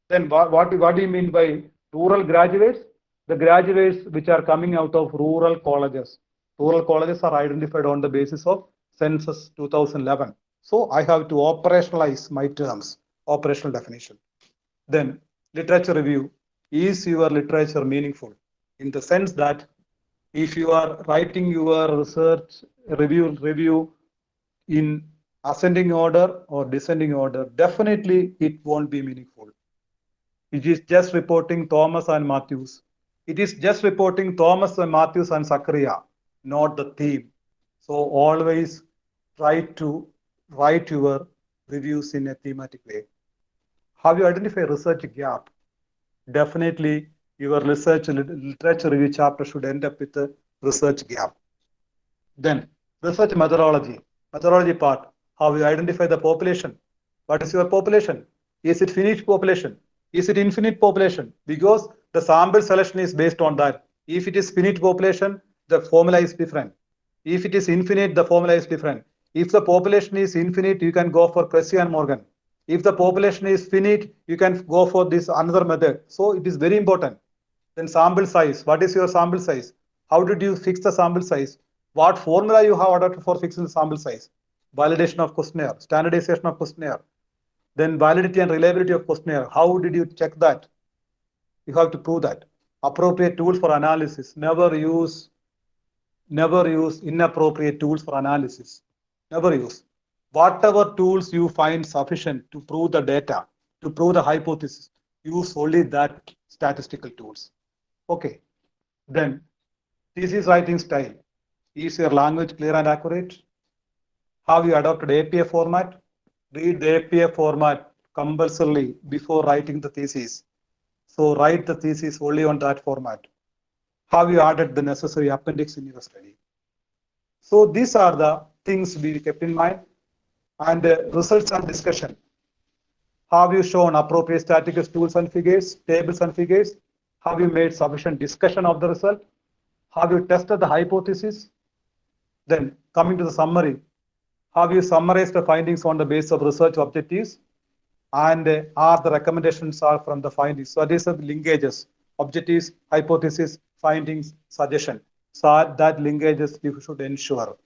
Then what do you mean by rural graduates? The graduates which are coming out of rural colleges. Rural colleges are identified on the basis of census 2011. So I have to operationalize my terms, operational definition. Then literature review. Is your literature meaningful? In the sense that if you are writing your research review in ascending order or descending order, definitely it won't be meaningful. It is just reporting Thomas and Matthews. It is just reporting Thomas and Matthews and Zachariah, not the theme. So always try to write your reviews in a thematic way. Have you identified research gap? Definitely your literature review chapter should end up with a research gap. Then research methodology part. How you identify the population? What is your population? Is it finite population? Is it infinite population? Because the sample selection is based on that. If it is finite population, the formula is different. If it is infinite, the formula is different. If the population is infinite, you can go for Cressy and Morgan. If the population is finite, you can go for this another method. So it is very important. Then sample size. What is your sample size? How did you fix the sample size? What formula you have adopted for fixing the sample size? Validation of questionnaire, standardization of questionnaire. Then validity and reliability of questionnaire. How did you check that? You have to prove that. Appropriate tools for analysis. Never use inappropriate tools for analysis. Never use. Whatever tools you find sufficient to prove the data, to prove the hypothesis, use only that statistical tools. Okay. Then thesis writing style. Is your language clear and accurate? Have you adopted APA format? Read the APA format compulsorily before writing the thesis. So write the thesis only on that format. Have you added the necessary appendix in your study? So these are the things we kept in mind. And results and discussion. Have you shown appropriate statistical tools and figures, tables and figures? Have you made sufficient discussion of the result? Have you tested the hypothesis? Then coming to the summary, have you summarized the findings on the basis of research objectives? And are the recommendations are from the findings? So these are the linkages, objectives, hypothesis, findings, suggestion. So that linkages you should ensure.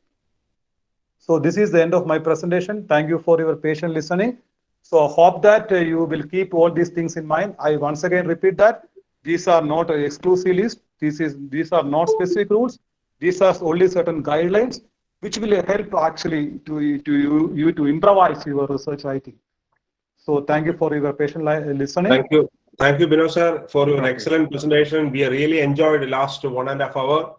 So this is the end of my presentation. Thank you for your patient listening. So I hope that you will keep all these things in mind. I once again repeat that these are not an exclusive list. These are not specific rules. These are only certain guidelines which will help actually to you to improvise your research writing. So thank you for your patient listening. Thank you, Bino sir, for your Okay. excellent presentation. We really enjoyed the last 1.5 hours.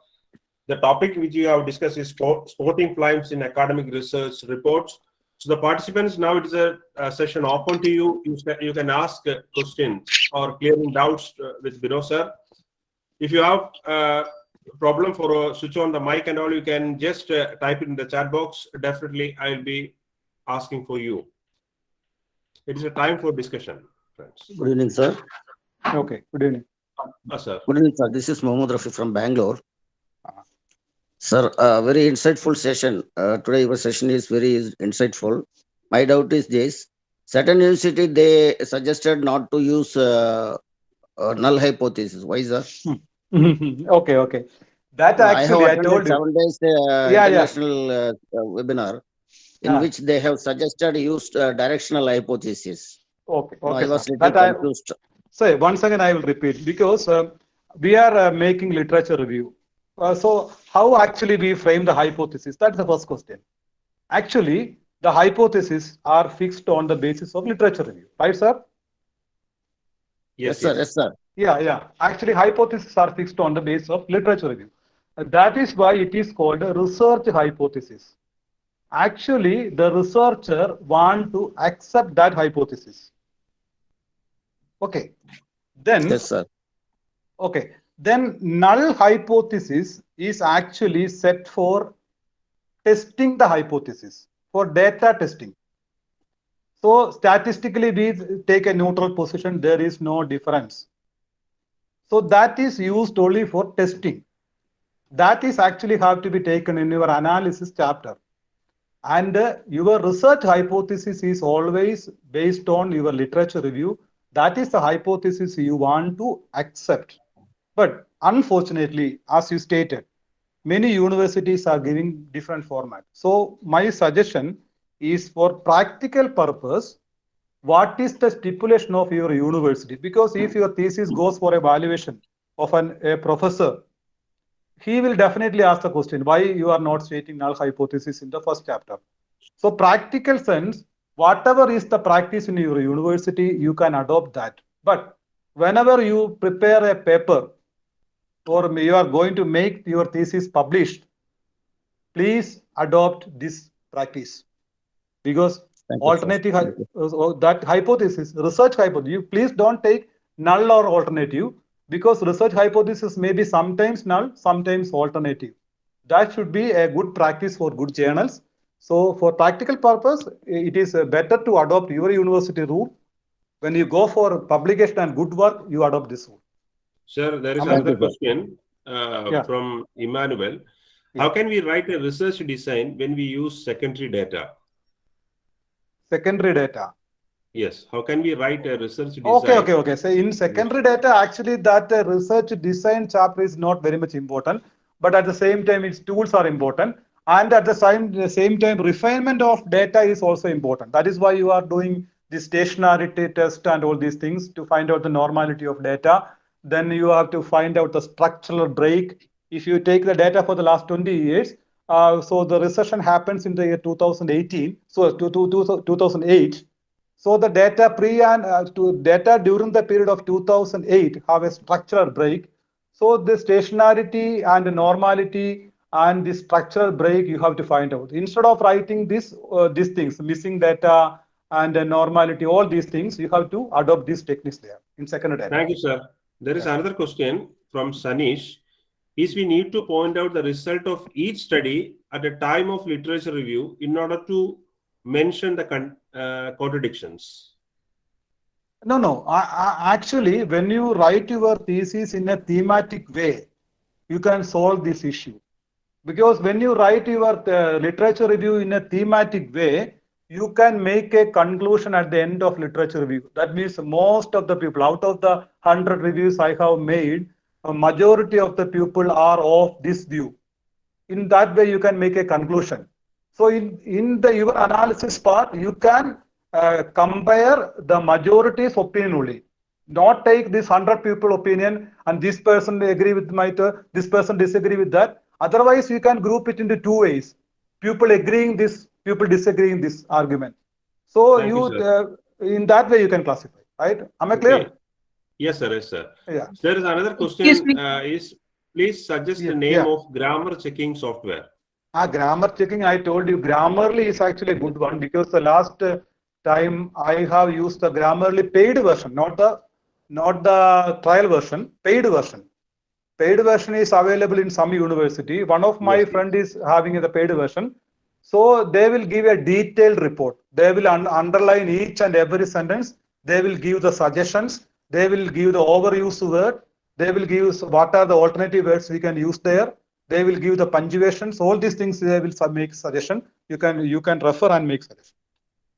The topic which you have discussed is sporting flames in academic research reports. So the participants, now it is a session open to you. You can ask questions or clearing doubts with Bino sir. If you have a problem for switch on the mic and all, you can just type it in the chat box. Definitely, I will be asking for you. It is a time for discussion, friends. Good evening, sir. Okay, good evening. Sir. Good evening, sir. This is Mohammad Rafi from Bangalore. Sir, very insightful session. Today your session is very insightful. My doubt is this: certain university they suggested not to use null hypothesis. Why, sir? Okay. That actually I I have told attended you. 7 days Yeah. international webinar in which they have suggested used directional hypothesis. Okay. I was Sir. little confused. So once again I will repeat because we are making literature review. So how actually we frame the hypothesis? That's the first question. Actually, the hypotheses are fixed on the basis of literature review, right, sir? Yes, sir. Yeah. Actually, hypotheses are fixed on the basis of literature review. That is why it is called a research hypothesis. Actually, the researcher want to accept that hypothesis. Okay. Then, Yes, sir. okay. Then null hypothesis is actually set for testing the hypothesis, for data testing. So statistically, we take a neutral position. There is no difference. So that is used only for testing. That is actually have to be taken in your analysis chapter. And your research hypothesis is always based on your literature review. That is the hypothesis you want to accept. But unfortunately, as you stated, many universities are giving different format. So my suggestion is for practical purpose, what is the stipulation of your university? Because if your thesis goes for evaluation of a professor, he will definitely ask the question, why you are not stating null hypothesis in the first chapter? So practical sense, whatever is the practice in your university, you can adopt that. But whenever you prepare a paper or you are going to make your thesis published, please adopt this practice. Because Thank you, sir. alternative Thank you. that hypothesis, research hypothesis, you please don't take null or alternative, because research hypothesis may be sometimes null, sometimes alternative. That should be a good practice for good journals. So for practical purpose, it is better to adopt your university rule. When you go for publication and good work, you adopt this rule. Sir, there is Am I- another Thank you, sir. question Yeah. from Emmanuel. Yeah. How can we write a research design when we use secondary data? Secondary data. Yes. How can we write a research design? Okay. So in secondary data, actually that research design chapter is not very much important, but at the same time, its tools are important. And at the same time, refinement of data is also important. That is why you are doing the stationarity test and all these things to find out the normality of data. Then you have to find out the structural break. If you take the data for the last 20 years, so the recession happens in the year 2018, so 2008. So the data data during the period of 2008 have a structural break. So the stationarity and the normality and the structural break you have to find out. Instead of writing these things, missing data and normality, all these things, you have to adopt these techniques there in secondary data. Thank you, sir. There is another question from Sanish. Is we need to point out the result of each study at the time of literature review in order to mention the contradictions? No. Actually, when you write your thesis in a thematic way, you can solve this issue. Because when you write your literature review in a thematic way, you can make a conclusion at the end of literature review. That means most of the people, out of the 100 reviews I have made, a majority of the people are of this view. In that way, you can make a conclusion. So in your analysis part, you can compare the majority's opinion only. Not take this 100 people opinion and this person agree with this person disagree with that. Otherwise, you can group it into two ways: people agreeing this, people disagreeing this argument. So Thank you, sir. In that way you can classify, right? Am I clear? Okay. Yes, sir. Yes, sir. Yeah. There is another question. Excuse Is please suggest the Yeah, name yeah. of grammar checking software. Grammar checking, I told you, Grammarly is actually a good one, because the last time I have used the Grammarly paid version, not the trial version, paid version. Paid version is available in some university. One of my Yes, friend is having the paid version. So they will give a detailed report. They will underline each and every sentence. They will give the suggestions. They will give the overused word. They will give what are the alternative words we can use there. They will give the punctuations. All these things they will make suggestion. You can refer and make suggestion.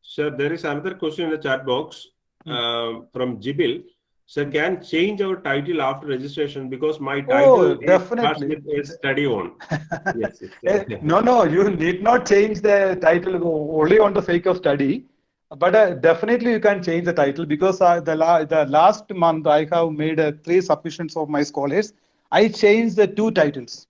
Sir, there is another question in the chat box from Jibil. Sir, can change our title after registration because my title definitely. is study on. Yes. No, you need not change the title only on the sake of study. But definitely you can change the title, because the last month I have made 3 submissions of my scholars. I changed the 2 titles,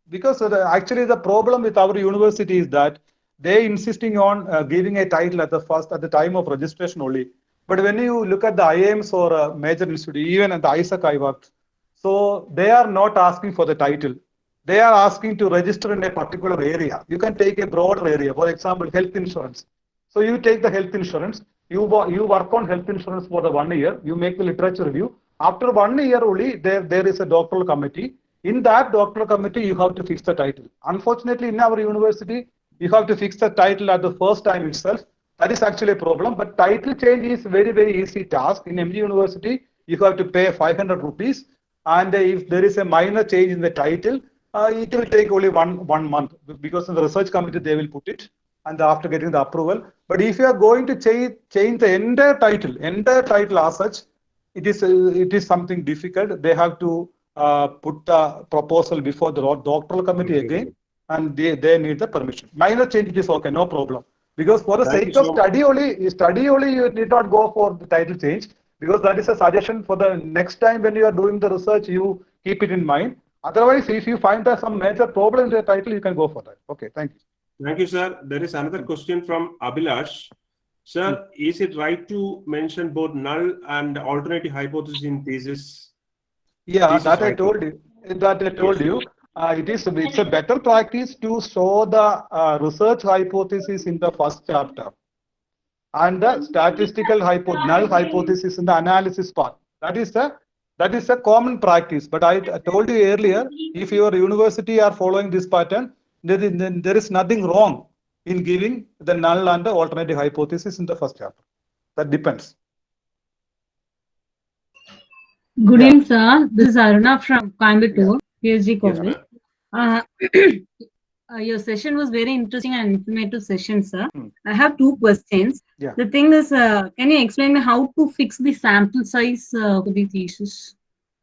because actually the problem with our university is that they insisting on giving a title at the time of registration only. But when you look at the IIMs or major institute, even at the ISAC I worked, so they are not asking for the title. They are asking to register in a particular area. You can take a broader area, for example, health insurance. So you take the health insurance, you work on health insurance for the 1 year, you make the literature review. After 1 year only, there is a doctoral committee. In that doctoral committee, you have to fix the title. Unfortunately, in our university, you have to fix the title at the first time itself. That is actually a problem. But title change is very easy task. In MG University, you have to pay 500 rupees. And if there is a minor change in the title, it will take only one month, because in the research committee they will put it, and after getting the approval. But if you are going to change the entire title as such, it is something difficult. They have to put the proposal before the doctoral committee again, and they need the permission. Minor change is okay, no problem. Because for the Thank sake you of so study only, you need not go for the title change, because that is a suggestion for the next time when you are doing the research, you keep it in mind. Otherwise, if you find that some major problem in the title, you can go for that. Okay, thank you. Thank you, sir. There is another question from Abhilash. Sir, is it right to mention both null and alternative hypothesis in thesis? Yeah, Thesis that I writing. told you. It's a better practice to show the research hypothesis in the first chapter, and the statistical null hypothesis in the analysis part. That is a common practice. But I told you earlier, if your university are following this pattern, then there is nothing wrong in giving the null and the alternative hypothesis in the first chapter. That depends. Good Yeah. evening, sir. This is Aruna from Coimbatore, PhD Yes, College. ma'am. Your session was very interesting and informative session, sir. Hmm. I have two questions. Yeah. The thing is, can you explain me how to fix the sample size for the thesis?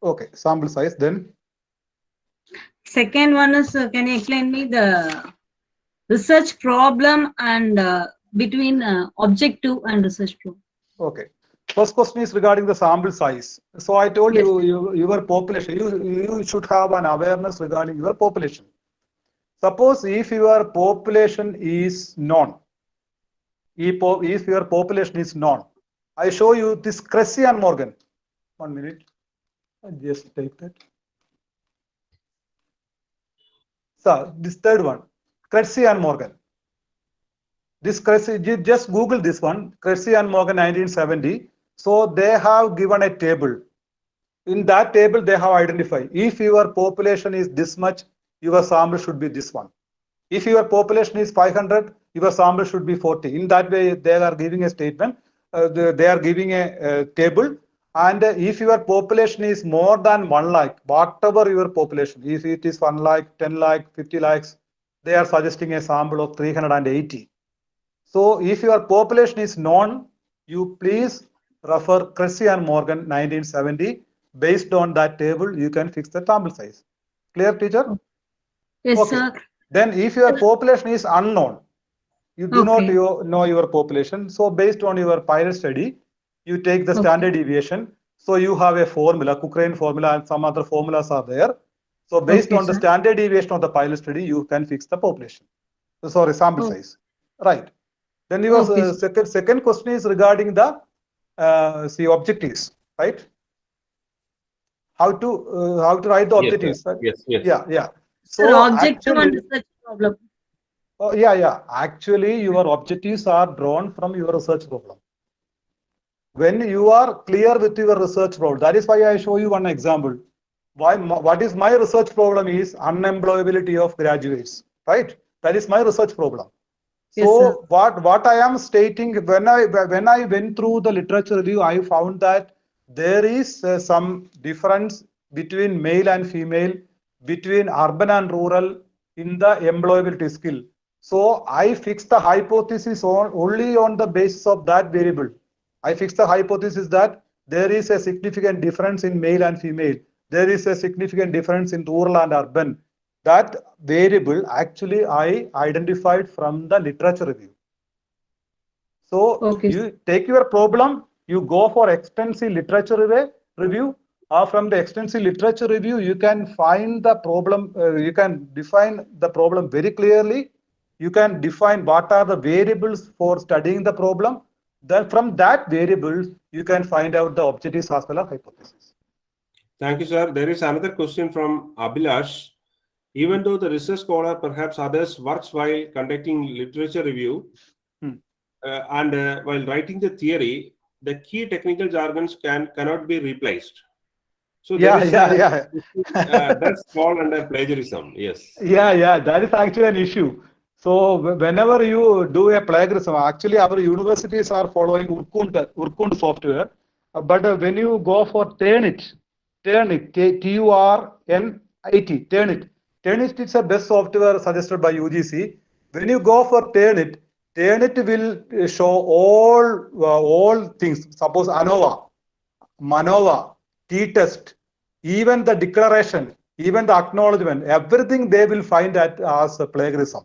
Okay, sample size. Then Second one is, can you explain me the research problem and between objective and research problem? okay. First question is regarding the sample size. So I told Yes. you your population. You should have an awareness regarding your population. Suppose if your population is known, if your population is known, I show you this Cressy and Morgan. 1 minute. I just take that. So this third one, Cressy and Morgan. This Cressy, just Google this one, Cressy and Morgan 1970. So they have given a table. In that table, they have identified if your population is this much, your sample should be this one. If your population is 500, your sample should be 40. In that way, they are giving a statement. They are giving a table. And if your population is more than 1 lakh, whatever your population, if it is 1 lakh, 10 lakh, 50 lakhs, they are suggesting a sample of 380. So if your population is known, you please refer Cressy and Morgan 1970. Based on that table, you can fix the sample size. Clear, teacher? Yes, Okay. sir. Then if your population is unknown, you do not Okay. know your population. So based on your pilot study, you take the Okay. standard deviation. So you have a formula, Cochrane formula, and some other formulas are there. So based Okay, on the sir. standard deviation of the pilot study, you can fix the population. Sorry, sample Oh. size. Right. Then your Okay, sir. second question is regarding the objectives, right? How to write the Yes, sir. objectives? Right? Yes, yes. Yeah. Sir, So objective and actually, research problem. oh, yeah. Actually, your objectives are drawn from your research problem. When you are clear with your research problem, that is why I show you one example. What is my research problem is unemployability of graduates, right? That is my research problem. Yes, So sir. what I am stating, when I went through the literature review, I found that there is some difference between male and female, between urban and rural in the employability skill. So I fixed the hypothesis only on the basis of that variable. I fixed the hypothesis that there is a significant difference in male and female. There is a significant difference in rural and urban. That variable actually I identified from the literature review. So Okay. you take your problem, you go for extensive literature review. From the extensive literature review, you can find the problem, you can define the problem very clearly. You can define what are the variables for studying the problem. Then from that variables, you can find out the objectives as well as hypothesis. Thank you, sir. There is another question from Abhilash. Even though the research scholar, perhaps others, works while conducting literature review and while writing the theory, the key technical jargons cannot be replaced. So that's fall under plagiarism. Yes. Yeah, that is actually an issue. So whenever you do a plagiarism, actually our universities are following Urkund software. But when you go for Turnit, T-U-R-N-I-T, Turnit is the best software suggested by UGC. When you go for Turnit will show all things. Suppose ANOVA, MANOVA, T-test, even the declaration, even the acknowledgement, everything they will find that as a plagiarism.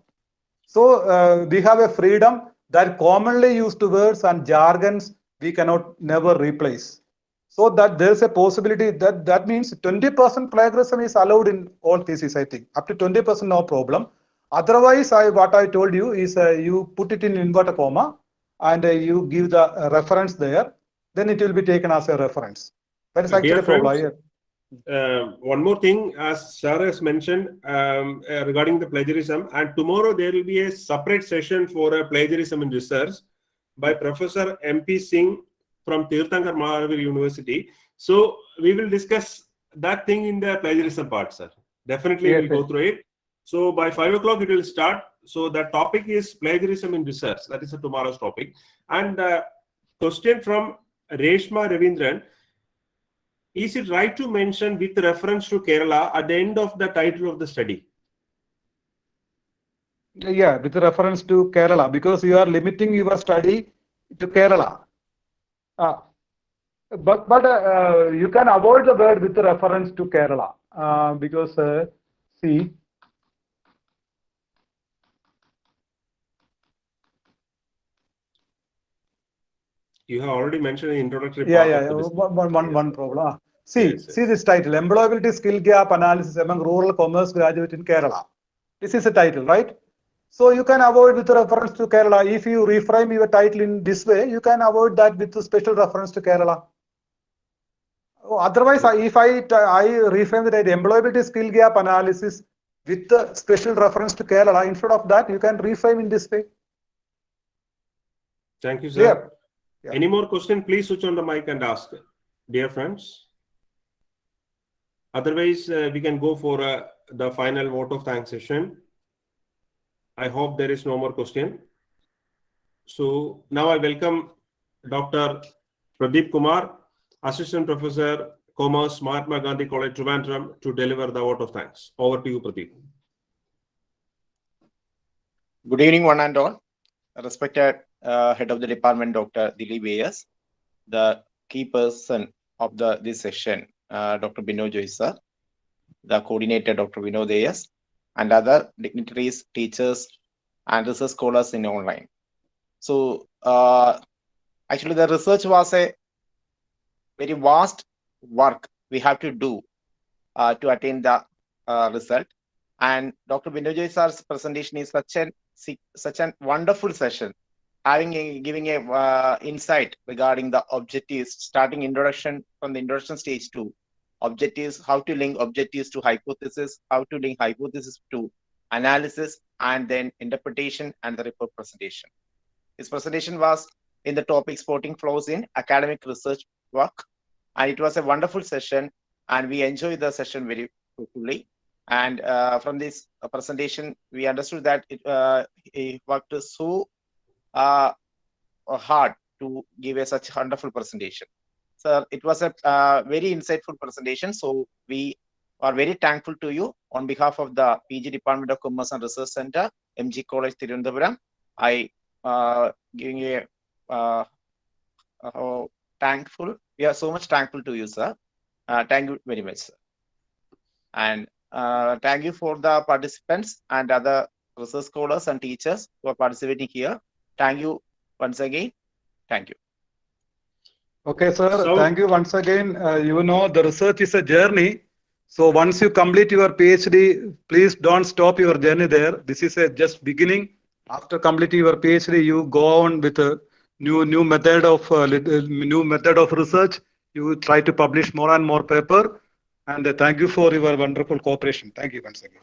So we have a freedom that commonly used words and jargons we cannot never replace. So that there is a possibility that means 20% plagiarism is allowed in all theses, I think. Up to 20% no problem. Otherwise, what I told you is you put it in inverted comma and you give the reference there, then it will be taken as a reference. That is actually a problem. One more thing, as Sarah has mentioned regarding the plagiarism, and tomorrow there will be a separate session for a plagiarism in research by Professor MP Singh from Tirthankar Mahavir University. So we will discuss that thing in the plagiarism part, sir. Definitely we'll go through it. So by 5 o'clock it will start. So the topic is plagiarism in research. That is tomorrow's topic. And question from Reshma Ravindran. Is it right to mention with reference to Kerala at the end of the title of the study? Yeah, with reference to Kerala, because you are limiting your study to Kerala. But you can avoid the word with reference to Kerala because see. You have already mentioned the introductory part. One problem. See this title, Employability Skill Gap Analysis Among Rural Commerce Graduates in Kerala. This is a title, right? So you can avoid with reference to Kerala. If you reframe your title in this way, you can avoid that with a special reference to Kerala. Otherwise, if I reframe the title, Employability Skill Gap Analysis with the special reference to Kerala, instead of that, you can reframe in this way. Thank you, sir. Yeah. Any more question? Please switch on the mic and ask, dear friends. Otherwise, we can go for the final vote of thanks session. I hope there is no more question. So now I welcome Dr. Pradeep Kumar, Assistant Professor, Commerce, Mahatma Gandhi College, Trivandrum, to deliver the vote of thanks. Over to you, Pradeep. Good evening, one and all. Respected Head of the Department, Dr. Dilip A.S., the key person of this session, Dr. Binoy Joy sir, the coordinator, Dr. Vinod A.S., and other dignitaries, teachers, and research scholars in online. So, actually, the research was a very vast work we have to do to attain the result. And Dr. Binoy Joy sir's presentation is such a wonderful session, giving a insight regarding the objectives, starting introduction from the introduction stage to objectives, how to link objectives to hypothesis, how to link hypothesis to analysis, and then interpretation and the report presentation. His presentation was in the topic spotting flaws in academic research work, and it was a wonderful session, and we enjoyed the session very fully. And from this presentation, we understood that he worked so hard to give such a wonderful presentation. So it was a very insightful presentation. So we are very thankful to you on behalf of the PG Department of Commerce and Research Center, MG College, Tirunelveli. I giving a thankful. We are so much thankful to you, sir. Thank you very much, sir. And thank you for the participants and other research scholars and teachers who are participating here. Thank you once again. Thank you. Okay, sir. So, thank you once again. You know, the research is a journey. So once you complete your PhD, please don't stop your journey there. This is just beginning. After completing your PhD, you go on with new method of research. You try to publish more and more paper. And thank you for your wonderful cooperation. Thank you once again.